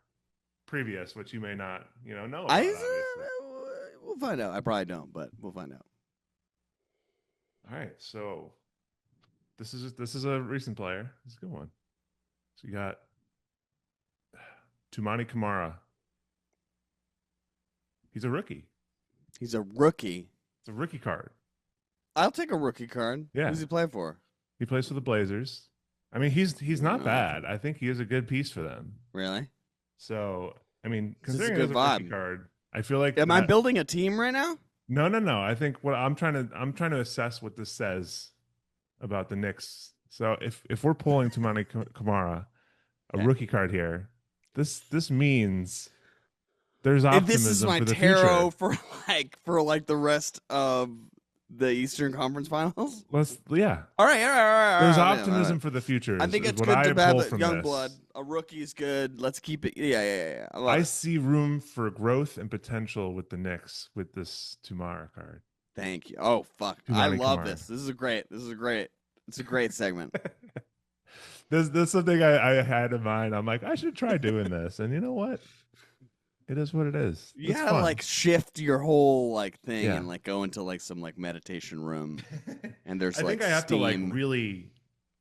[SPEAKER 1] previous, which you may not, know
[SPEAKER 2] I.
[SPEAKER 1] about, obviously.
[SPEAKER 2] We'll find out. I probably don't, but we'll find out.
[SPEAKER 1] All right, so this is a recent player. This is a good one. So you got Tumani Kamara. He's a rookie.
[SPEAKER 2] He's a rookie.
[SPEAKER 1] It's a rookie card.
[SPEAKER 2] I'll take a rookie card.
[SPEAKER 1] Yeah,
[SPEAKER 2] Who's he play for?
[SPEAKER 1] he plays for the Blazers. I mean, he's not
[SPEAKER 2] Okay.
[SPEAKER 1] bad. I think he is a good piece for them.
[SPEAKER 2] Really?
[SPEAKER 1] So, I mean,
[SPEAKER 2] This is a
[SPEAKER 1] considering it
[SPEAKER 2] good
[SPEAKER 1] is a rookie
[SPEAKER 2] vibe.
[SPEAKER 1] card, I feel like
[SPEAKER 2] Am I
[SPEAKER 1] that.
[SPEAKER 2] building a team right now?
[SPEAKER 1] No, no, no. I think what I'm trying to assess what this says about the Knicks. So if we're pulling Tumani Kamara, a
[SPEAKER 2] Okay.
[SPEAKER 1] rookie card here, this means there's
[SPEAKER 2] If this is
[SPEAKER 1] optimism
[SPEAKER 2] my
[SPEAKER 1] for the
[SPEAKER 2] tarot
[SPEAKER 1] future.
[SPEAKER 2] for the rest of the Eastern Conference Finals.
[SPEAKER 1] Yeah.
[SPEAKER 2] All right.
[SPEAKER 1] There's
[SPEAKER 2] I'm in, I'm in.
[SPEAKER 1] optimism for the future
[SPEAKER 2] I
[SPEAKER 1] is,
[SPEAKER 2] think
[SPEAKER 1] is
[SPEAKER 2] it's
[SPEAKER 1] what
[SPEAKER 2] good
[SPEAKER 1] I
[SPEAKER 2] to have
[SPEAKER 1] pull
[SPEAKER 2] a
[SPEAKER 1] from
[SPEAKER 2] young blood.
[SPEAKER 1] this.
[SPEAKER 2] A rookie's good. Let's keep it. Yeah. I love
[SPEAKER 1] I
[SPEAKER 2] it.
[SPEAKER 1] see room for growth and potential with the Knicks with this Tumara card.
[SPEAKER 2] Thank you. Oh fuck, I
[SPEAKER 1] Tumani
[SPEAKER 2] love
[SPEAKER 1] Kamara.
[SPEAKER 2] this. This is great. It's a great segment.
[SPEAKER 1] This is something I had in mind. I'm like, I should try doing this. And you know what? It is what it is.
[SPEAKER 2] You
[SPEAKER 1] It's
[SPEAKER 2] gotta
[SPEAKER 1] fun.
[SPEAKER 2] like shift your whole like thing
[SPEAKER 1] Yeah.
[SPEAKER 2] and like go into like some like meditation room, and there's
[SPEAKER 1] I
[SPEAKER 2] like
[SPEAKER 1] think I have to like
[SPEAKER 2] steam.
[SPEAKER 1] really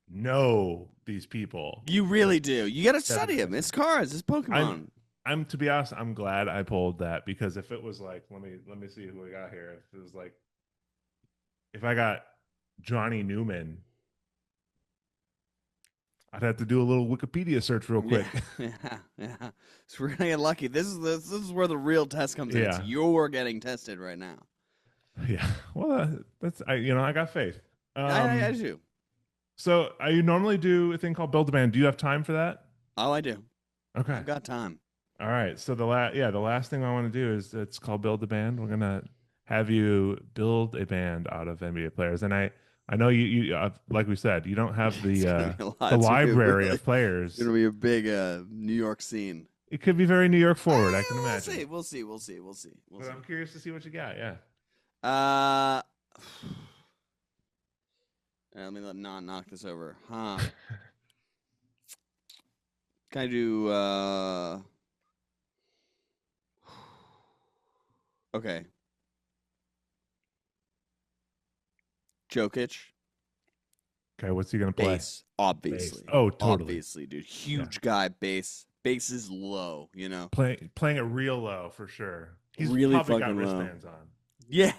[SPEAKER 1] know these people.
[SPEAKER 2] You really do. You gotta
[SPEAKER 1] Step
[SPEAKER 2] study
[SPEAKER 1] into
[SPEAKER 2] him.
[SPEAKER 1] this.
[SPEAKER 2] It's cards. It's Pokemon.
[SPEAKER 1] I'm to be honest, I'm glad I pulled that because if it was like, let me see who I got here. If it was like if I got Johnny Newman, I'd have to do a little Wikipedia search real
[SPEAKER 2] Yeah,
[SPEAKER 1] quick.
[SPEAKER 2] yeah. So we're gonna get lucky. This is where the real test comes in. It's
[SPEAKER 1] Yeah.
[SPEAKER 2] you're getting tested right now.
[SPEAKER 1] Yeah. Well, that's I got faith.
[SPEAKER 2] I do.
[SPEAKER 1] So you normally do a thing called build a band. Do you have time for that?
[SPEAKER 2] Oh, I do.
[SPEAKER 1] Okay.
[SPEAKER 2] I've got time.
[SPEAKER 1] All right. So the last thing I want to do is it's called build a band. We're gonna have you build a band out of NBA players, and I know you like we said, you don't have
[SPEAKER 2] It's gonna be a lot.
[SPEAKER 1] the
[SPEAKER 2] It's gonna be
[SPEAKER 1] library
[SPEAKER 2] really.
[SPEAKER 1] of
[SPEAKER 2] It's gonna
[SPEAKER 1] players.
[SPEAKER 2] be a big New York scene.
[SPEAKER 1] It could be very New York forward, I can
[SPEAKER 2] We'll
[SPEAKER 1] imagine.
[SPEAKER 2] see. We'll see. We'll see. We'll see. We'll
[SPEAKER 1] But
[SPEAKER 2] see.
[SPEAKER 1] I'm curious to see what you got. Yeah.
[SPEAKER 2] Uh, let me not knock this over. Huh? Can I do? Okay. Jokic,
[SPEAKER 1] Okay. What's he gonna play?
[SPEAKER 2] base,
[SPEAKER 1] Bass.
[SPEAKER 2] obviously,
[SPEAKER 1] Oh, totally.
[SPEAKER 2] obviously, dude.
[SPEAKER 1] Yeah.
[SPEAKER 2] Huge guy, base is low.
[SPEAKER 1] Playing it real low for sure. He's
[SPEAKER 2] Really
[SPEAKER 1] probably got
[SPEAKER 2] fucking low.
[SPEAKER 1] wristbands on.
[SPEAKER 2] Yeah,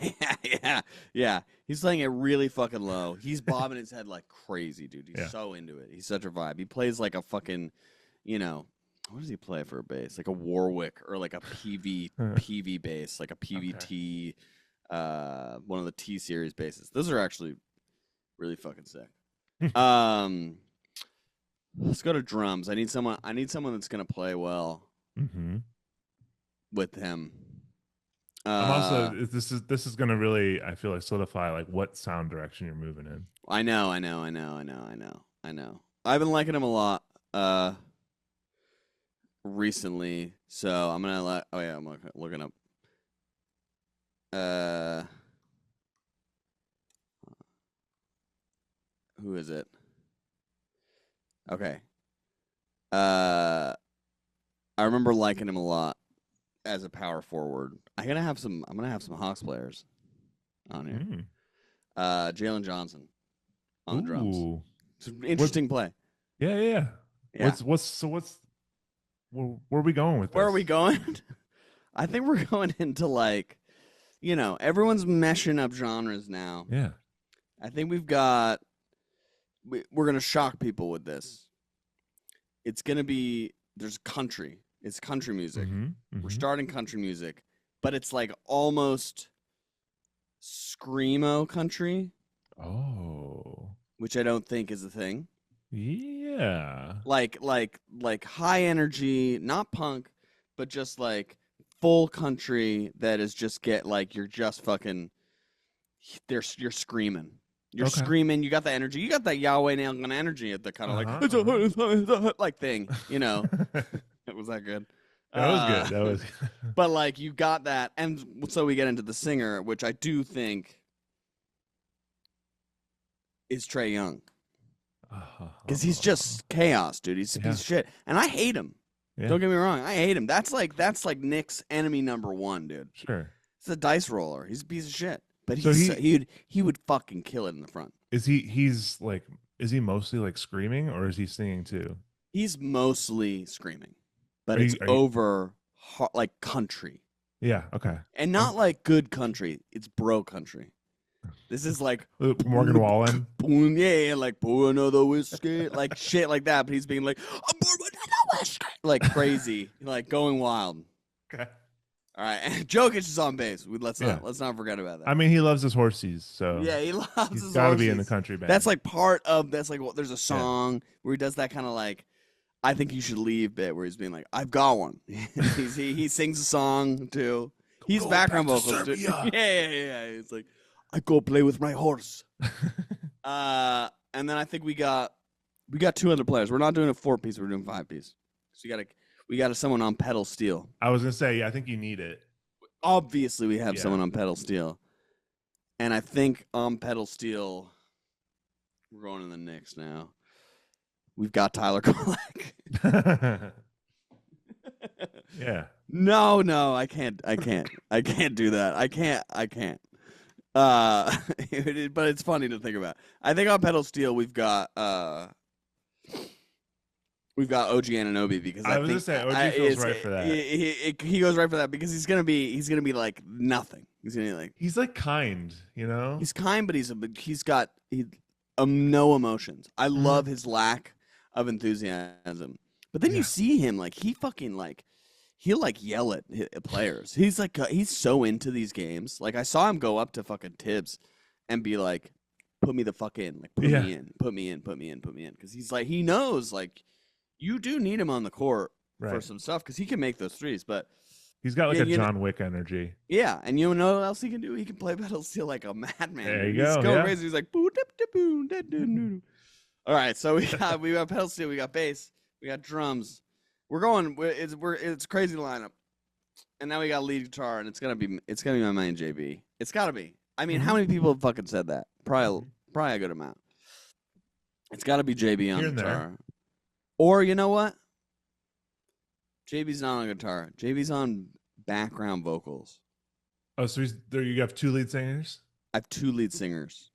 [SPEAKER 2] yeah. He's playing it really fucking low. He's bobbing his head like crazy, dude. He's
[SPEAKER 1] Yeah.
[SPEAKER 2] so into it. He's such a vibe. He plays like a fucking, what does he play for a bass? Like a Warwick or like a PV bass, like a PVT, one of the T series basses. Those are actually really fucking sick. Let's go to drums. I need someone that's gonna play well
[SPEAKER 1] Mm-hmm.
[SPEAKER 2] with him.
[SPEAKER 1] I'm also this is gonna really I feel like solidify like what sound direction you're moving in.
[SPEAKER 2] I know. I've been liking him a lot recently, so I'm gonna let. Oh yeah, I'm looking up. Who is it? Okay. I remember liking him a lot as a power forward. I'm gonna have some Hawks players on here. Jalen Johnson on the drums.
[SPEAKER 1] Ooh.
[SPEAKER 2] It's an interesting play.
[SPEAKER 1] Yeah.
[SPEAKER 2] Yeah.
[SPEAKER 1] Where are we going with this?
[SPEAKER 2] Where are we going? I think we're going into like, everyone's meshing up genres now.
[SPEAKER 1] Yeah.
[SPEAKER 2] I think we're gonna shock people with this. It's gonna be there's country. It's country music. We're starting country music, but it's like almost screamo country.
[SPEAKER 1] Oh.
[SPEAKER 2] Which I don't think is a thing.
[SPEAKER 1] Yeah.
[SPEAKER 2] Like high energy, not punk, but just like full country that is just you're just fucking you're screaming. You're screaming, you got the energy. You got that Yahweh nail gun energy at the kind of like thing, Was that good?
[SPEAKER 1] That was good. That was
[SPEAKER 2] But like you got that, and so we get into the singer, which I do think is Trae Young. Because he's just chaos, dude. He's a piece of shit. And I hate him.
[SPEAKER 1] Yeah.
[SPEAKER 2] Don't get me wrong. I hate him. That's like Nick's enemy number one, dude.
[SPEAKER 1] Sure.
[SPEAKER 2] He's a dice roller. He's a piece of shit. But
[SPEAKER 1] So
[SPEAKER 2] he would fucking kill it in the front.
[SPEAKER 1] Is he mostly like screaming or is he singing too?
[SPEAKER 2] He's mostly screaming. But it's over like country.
[SPEAKER 1] Yeah, okay.
[SPEAKER 2] And not like good country. It's bro country. This is like
[SPEAKER 1] Morgan Wallen.
[SPEAKER 2] Yeah, like pour another whiskey, like shit like that. But he's being like, pour another whiskey, like crazy, like going wild.
[SPEAKER 1] Okay.
[SPEAKER 2] All right, and Jokic is on bass. Let's not forget about that.
[SPEAKER 1] I mean, he loves his horsies, so
[SPEAKER 2] yeah, he loves his horsies.
[SPEAKER 1] He's got to be in the country band.
[SPEAKER 2] That's like part of that's like there's a song where he does that kind of like I think you should leave bit where he's being like I've got one. he sings a song too. He's background vocals too. Yeah. It's like. I go play with my horse. And then I think we got two other players. We're not doing a 4-piece. We're doing 5-piece. So we got someone on pedal steel.
[SPEAKER 1] I was gonna say, I think you need it.
[SPEAKER 2] Obviously, we have someone on pedal steel, and I think on pedal steel, we're going to the Knicks now. We've got Tyler Kolek.
[SPEAKER 1] Yeah.
[SPEAKER 2] No, I can't do that. I can't. But it's funny to think about. I think on pedal steel we've got OG Anunoby because
[SPEAKER 1] I was gonna say OG feels right for that.
[SPEAKER 2] He goes right for that because he's gonna be like nothing. He's gonna be like
[SPEAKER 1] he's like kind,
[SPEAKER 2] He's kind, but he's got no emotions. I love his lack of enthusiasm. But then you
[SPEAKER 1] Yeah.
[SPEAKER 2] see him like he fucking like he'll like yell at players. He's like he's so into these games. Like I saw him go up to fucking Tibbs and be like, "Put me the fuck in, like put
[SPEAKER 1] Yeah.
[SPEAKER 2] me in, put me in, put me in, put me in," because he's like he knows like you do need him on the court for
[SPEAKER 1] Right.
[SPEAKER 2] some stuff because he can make those threes. But
[SPEAKER 1] He's got like
[SPEAKER 2] yeah,
[SPEAKER 1] a John Wick energy.
[SPEAKER 2] yeah, and you know what else he can do? He can play Battlefield like a madman.
[SPEAKER 1] There you
[SPEAKER 2] He's
[SPEAKER 1] go.
[SPEAKER 2] going
[SPEAKER 1] Yeah.
[SPEAKER 2] crazy. He's like boo dip dip boo da doo doo. All right, so we got pedal steel, we got bass, we got drums. We're going. It's crazy lineup, and now we got lead guitar, and it's gonna be my man JB. It's gotta be. I mean, how many people have fucking said that? Probably a good amount. It's gotta be JB on
[SPEAKER 1] Here and
[SPEAKER 2] guitar,
[SPEAKER 1] there.
[SPEAKER 2] or you know what? JB's not on guitar. JB's on background vocals.
[SPEAKER 1] Oh, so he's there. You have two lead singers.
[SPEAKER 2] I have two lead singers.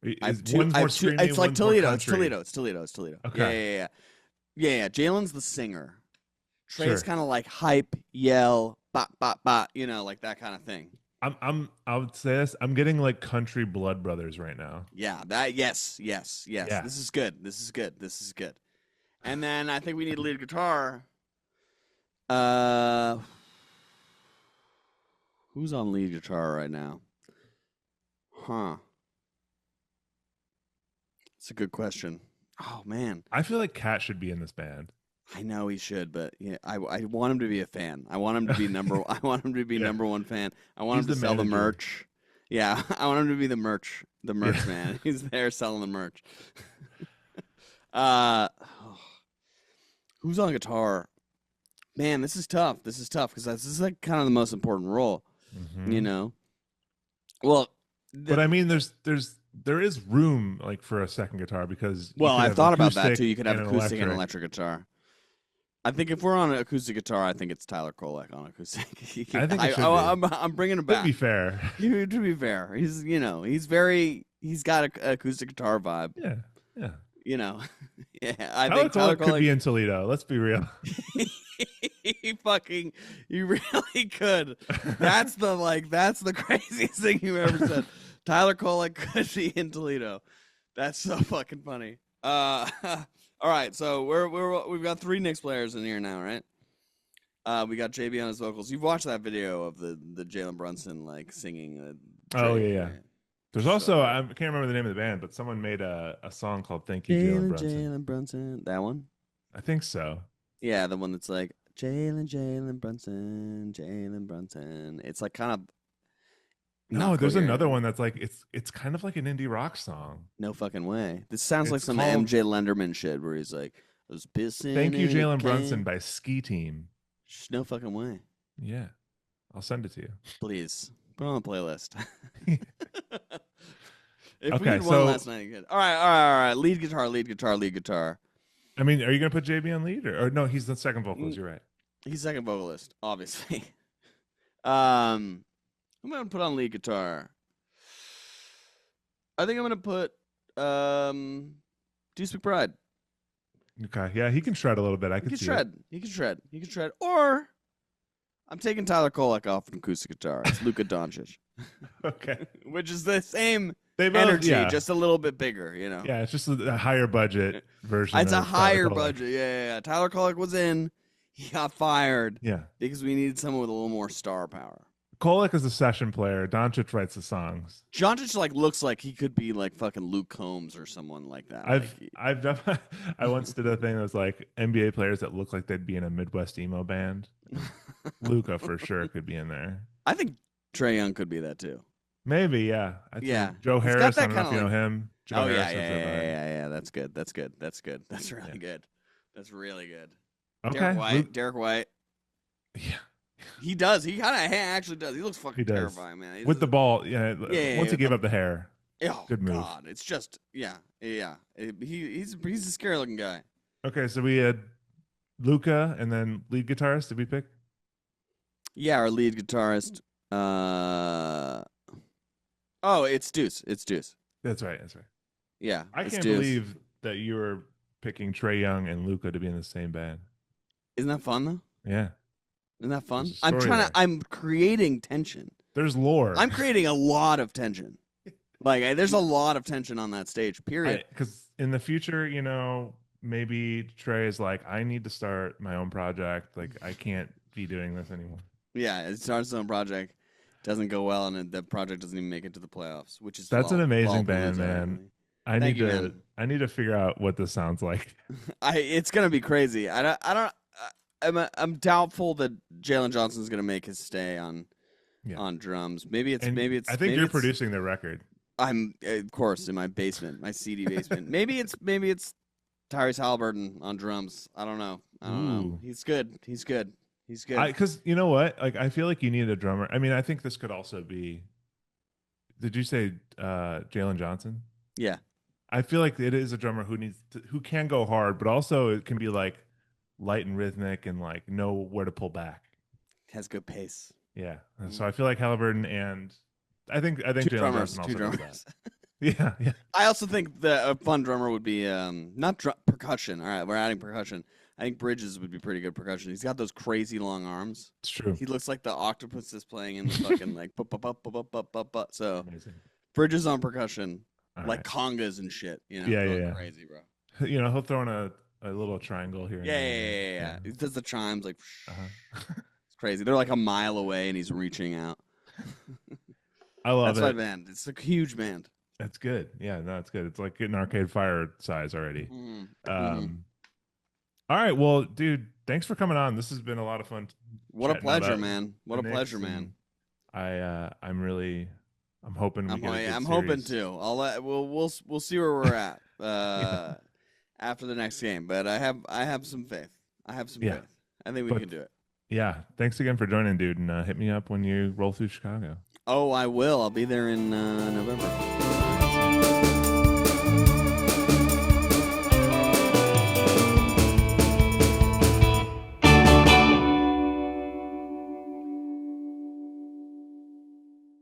[SPEAKER 2] I have
[SPEAKER 1] Is
[SPEAKER 2] two.
[SPEAKER 1] one's
[SPEAKER 2] I
[SPEAKER 1] more
[SPEAKER 2] have two.
[SPEAKER 1] screamy,
[SPEAKER 2] It's like
[SPEAKER 1] one's more
[SPEAKER 2] Toledo. It's
[SPEAKER 1] country?
[SPEAKER 2] Toledo. It's Toledo. It's Toledo.
[SPEAKER 1] Okay.
[SPEAKER 2] Yeah. Jalen's the singer. Trey's
[SPEAKER 1] Sure.
[SPEAKER 2] kind of like hype, yell, bop, bop, bop. You know, like that kind of thing.
[SPEAKER 1] I would say this. I'm getting like country blood brothers right now.
[SPEAKER 2] Yeah. That. Yes.
[SPEAKER 1] Yeah.
[SPEAKER 2] This is good. This is good. And then I think we need a lead guitar. Who's on lead guitar right now? Huh. It's a good question. Oh man,
[SPEAKER 1] I feel like Cat should be in this band.
[SPEAKER 2] I know he should, but yeah, I want him to be a fan. I want him to be number. I want him to be
[SPEAKER 1] Yeah.
[SPEAKER 2] number one fan. I want
[SPEAKER 1] He's
[SPEAKER 2] him to
[SPEAKER 1] the
[SPEAKER 2] sell the
[SPEAKER 1] manager.
[SPEAKER 2] merch. Yeah, I want him to be the merch
[SPEAKER 1] Yeah.
[SPEAKER 2] man. He's there selling the merch. Who's on guitar? Man, this is tough. This is tough because this is like kind of the most important role.
[SPEAKER 1] Mhm.
[SPEAKER 2] You know. Well,
[SPEAKER 1] But I mean, there is room like for a second guitar because you
[SPEAKER 2] well,
[SPEAKER 1] could
[SPEAKER 2] I've
[SPEAKER 1] have
[SPEAKER 2] thought about that
[SPEAKER 1] acoustic
[SPEAKER 2] too. You could have
[SPEAKER 1] and
[SPEAKER 2] acoustic and electric guitar. I think if we're on an acoustic guitar, I think it's Tyler Kolek on acoustic.
[SPEAKER 1] I think it should be.
[SPEAKER 2] I'm bringing it
[SPEAKER 1] To
[SPEAKER 2] back.
[SPEAKER 1] be fair.
[SPEAKER 2] To be fair, he's got an acoustic guitar vibe.
[SPEAKER 1] Yeah. Yeah.
[SPEAKER 2] You know, yeah. I
[SPEAKER 1] Tyler
[SPEAKER 2] think Tyler
[SPEAKER 1] Kolek could
[SPEAKER 2] Kolek
[SPEAKER 1] be in Toledo. Let's be real.
[SPEAKER 2] he really could. That's the craziest thing you've ever said. Tyler Kolek could be in Toledo. That's so fucking funny. All right, so we've got 3 Knicks players in here now, right? We got JB on his vocals. You've watched that video of the Jalen Brunson like singing.
[SPEAKER 1] Oh,
[SPEAKER 2] Drake,
[SPEAKER 1] yeah.
[SPEAKER 2] right?
[SPEAKER 1] There's also I can't remember the name of the band, but someone made a song called "Thank You, Jalen Brunson."
[SPEAKER 2] Jalen Brunson. That one?
[SPEAKER 1] I think so.
[SPEAKER 2] Yeah, the one that's like Jalen Brunson. It's like kind of
[SPEAKER 1] No,
[SPEAKER 2] not
[SPEAKER 1] there's
[SPEAKER 2] coherent.
[SPEAKER 1] another one that's like it's kind of like an indie rock song.
[SPEAKER 2] No fucking way. This sounds like
[SPEAKER 1] It's
[SPEAKER 2] some
[SPEAKER 1] called-
[SPEAKER 2] MJ Lenderman shit where he's like, I was pissing.
[SPEAKER 1] Thank You,
[SPEAKER 2] in a
[SPEAKER 1] Jalen
[SPEAKER 2] can."
[SPEAKER 1] Brunson by Ski Team.
[SPEAKER 2] No fucking way.
[SPEAKER 1] Yeah, I'll send it to you.
[SPEAKER 2] Please put it on the playlist. If we
[SPEAKER 1] Okay,
[SPEAKER 2] did one
[SPEAKER 1] so-
[SPEAKER 2] last night, good. All right. Lead guitar.
[SPEAKER 1] I mean, are you gonna put JB on lead or no? He's the second vocalist. You're right.
[SPEAKER 2] He's second vocalist, obviously. I'm gonna put on lead guitar. I think I'm gonna put Do Speak Pride.
[SPEAKER 1] Okay, yeah, he can shred a little bit. I
[SPEAKER 2] He
[SPEAKER 1] can
[SPEAKER 2] can
[SPEAKER 1] see
[SPEAKER 2] shred. He can shred. Or I'm taking Tyler Kolek off an acoustic guitar. It's Luka Doncic,
[SPEAKER 1] it. Okay,
[SPEAKER 2] which is the same
[SPEAKER 1] they both,
[SPEAKER 2] energy,
[SPEAKER 1] yeah,
[SPEAKER 2] just a little bit bigger. You know.
[SPEAKER 1] yeah. It's just a higher budget version.
[SPEAKER 2] It's a
[SPEAKER 1] of Tyler
[SPEAKER 2] higher
[SPEAKER 1] Kolek.
[SPEAKER 2] budget. Yeah. Tyler Kolek was in. He got fired
[SPEAKER 1] Yeah,
[SPEAKER 2] because we needed someone with a little more star power.
[SPEAKER 1] Kolek is a session player. Doncic writes the songs.
[SPEAKER 2] Doncic like looks like he could be like fucking Luke Combs or someone like that.
[SPEAKER 1] I've done. I once did a thing that was like NBA players that look like they'd be in a Midwest emo band. Luca for sure could be in there.
[SPEAKER 2] I think Trae Young could be that too.
[SPEAKER 1] Maybe, yeah.
[SPEAKER 2] Yeah.
[SPEAKER 1] Joe
[SPEAKER 2] He's got
[SPEAKER 1] Harris.
[SPEAKER 2] that
[SPEAKER 1] I don't know if you
[SPEAKER 2] kinda
[SPEAKER 1] know him. Joe
[SPEAKER 2] Oh
[SPEAKER 1] Harris
[SPEAKER 2] yeah.
[SPEAKER 1] is the vibe.
[SPEAKER 2] That's good. That's really
[SPEAKER 1] Yeah.
[SPEAKER 2] good. That's really good.
[SPEAKER 1] Okay.
[SPEAKER 2] Derek White.
[SPEAKER 1] Yeah.
[SPEAKER 2] He does. He kind of actually does. He looks fucking
[SPEAKER 1] He does.
[SPEAKER 2] terrifying, man.
[SPEAKER 1] With the ball, yeah.
[SPEAKER 2] Yeah,
[SPEAKER 1] Once he gave up the hair.
[SPEAKER 2] Oh,
[SPEAKER 1] good move.
[SPEAKER 2] God, it's just he's a scary looking guy.
[SPEAKER 1] Okay, so we had Luca and then lead guitarist. Did we pick?
[SPEAKER 2] Yeah, our lead guitarist. Oh, it's Deuce.
[SPEAKER 1] That's right. That's right.
[SPEAKER 2] Yeah,
[SPEAKER 1] I
[SPEAKER 2] it's
[SPEAKER 1] can't
[SPEAKER 2] Deuce.
[SPEAKER 1] believe that you were picking Trae Young and Luca to be in the same band.
[SPEAKER 2] Isn't that fun though?
[SPEAKER 1] Yeah.
[SPEAKER 2] Isn't that fun?
[SPEAKER 1] There's a story there.
[SPEAKER 2] I'm creating tension.
[SPEAKER 1] There's lore.
[SPEAKER 2] I'm creating a lot of tension. Like there's a lot of tension on that stage. Period.
[SPEAKER 1] Because in the future, maybe Trey is like, I need to start my own project. Like, I can't be doing this anymore.
[SPEAKER 2] Yeah, it starts his own project, doesn't go well, and the project doesn't even make it to the playoffs, which is
[SPEAKER 1] That's an
[SPEAKER 2] well
[SPEAKER 1] amazing band,
[SPEAKER 2] deserved.
[SPEAKER 1] man. I
[SPEAKER 2] Thank
[SPEAKER 1] need
[SPEAKER 2] you,
[SPEAKER 1] to
[SPEAKER 2] man.
[SPEAKER 1] I need to figure out what this sounds like.
[SPEAKER 2] It's gonna be crazy. I'm doubtful that Jalen Johnson's gonna make his stay
[SPEAKER 1] Yeah.
[SPEAKER 2] on drums.
[SPEAKER 1] And I think you're producing the record.
[SPEAKER 2] I'm of course in my basement, my CD basement. Maybe it's Tyrese Halliburton on drums. I don't know. I don't know.
[SPEAKER 1] Ooh.
[SPEAKER 2] He's good. He's good. He's good.
[SPEAKER 1] Because you know what? Like, I feel like you need a drummer. I mean, I think this could also be. Did you say Jalen Johnson?
[SPEAKER 2] Yeah,
[SPEAKER 1] I feel like it is a drummer who can go hard, but also it can be like light and rhythmic and like know where to pull back.
[SPEAKER 2] has good pace.
[SPEAKER 1] Yeah. So
[SPEAKER 2] Mm.
[SPEAKER 1] I feel like Halliburton and I think
[SPEAKER 2] Two
[SPEAKER 1] Jalen
[SPEAKER 2] drummers.
[SPEAKER 1] Johnson
[SPEAKER 2] Two
[SPEAKER 1] also does that.
[SPEAKER 2] drummers.
[SPEAKER 1] Yeah, yeah.
[SPEAKER 2] I also think that a fun drummer would be not percussion. All right, we're adding percussion. I think Bridges would be pretty good percussion. He's got those crazy long arms.
[SPEAKER 1] It's true.
[SPEAKER 2] He looks like the octopus that's playing in the fucking like so
[SPEAKER 1] Amazing.
[SPEAKER 2] Bridges on percussion,
[SPEAKER 1] All
[SPEAKER 2] like
[SPEAKER 1] right.
[SPEAKER 2] congas and shit,
[SPEAKER 1] Yeah,
[SPEAKER 2] going
[SPEAKER 1] yeah,
[SPEAKER 2] crazy, bro.
[SPEAKER 1] yeah. He'll throw in a little triangle here and
[SPEAKER 2] Yeah,
[SPEAKER 1] there.
[SPEAKER 2] yeah, yeah, yeah,
[SPEAKER 1] Yeah.
[SPEAKER 2] yeah. He does the chimes like
[SPEAKER 1] Uh-huh.
[SPEAKER 2] it's crazy. They're like a mile away and he's reaching out.
[SPEAKER 1] I love
[SPEAKER 2] That's my
[SPEAKER 1] it.
[SPEAKER 2] band. It's a huge band.
[SPEAKER 1] That's good. Yeah, no, it's good. It's like getting Arcade Fire size already.
[SPEAKER 2] Mm-hmm. Mm-hmm.
[SPEAKER 1] Um, all right. Well, dude, thanks for coming on. This has been a lot of fun
[SPEAKER 2] What a
[SPEAKER 1] chatting
[SPEAKER 2] pleasure,
[SPEAKER 1] about
[SPEAKER 2] man. What
[SPEAKER 1] the
[SPEAKER 2] a pleasure,
[SPEAKER 1] Knicks,
[SPEAKER 2] man.
[SPEAKER 1] and I'm hoping we get a good
[SPEAKER 2] I'm hoping
[SPEAKER 1] series.
[SPEAKER 2] to. We'll see where we're at
[SPEAKER 1] Yeah.
[SPEAKER 2] after the next game. But I have some faith. I have some
[SPEAKER 1] Yeah.
[SPEAKER 2] faith. I think we
[SPEAKER 1] But
[SPEAKER 2] can do it.
[SPEAKER 1] yeah, thanks again for joining, dude, and hit me up when you roll through Chicago.
[SPEAKER 2] Oh, I will. I'll be there in November.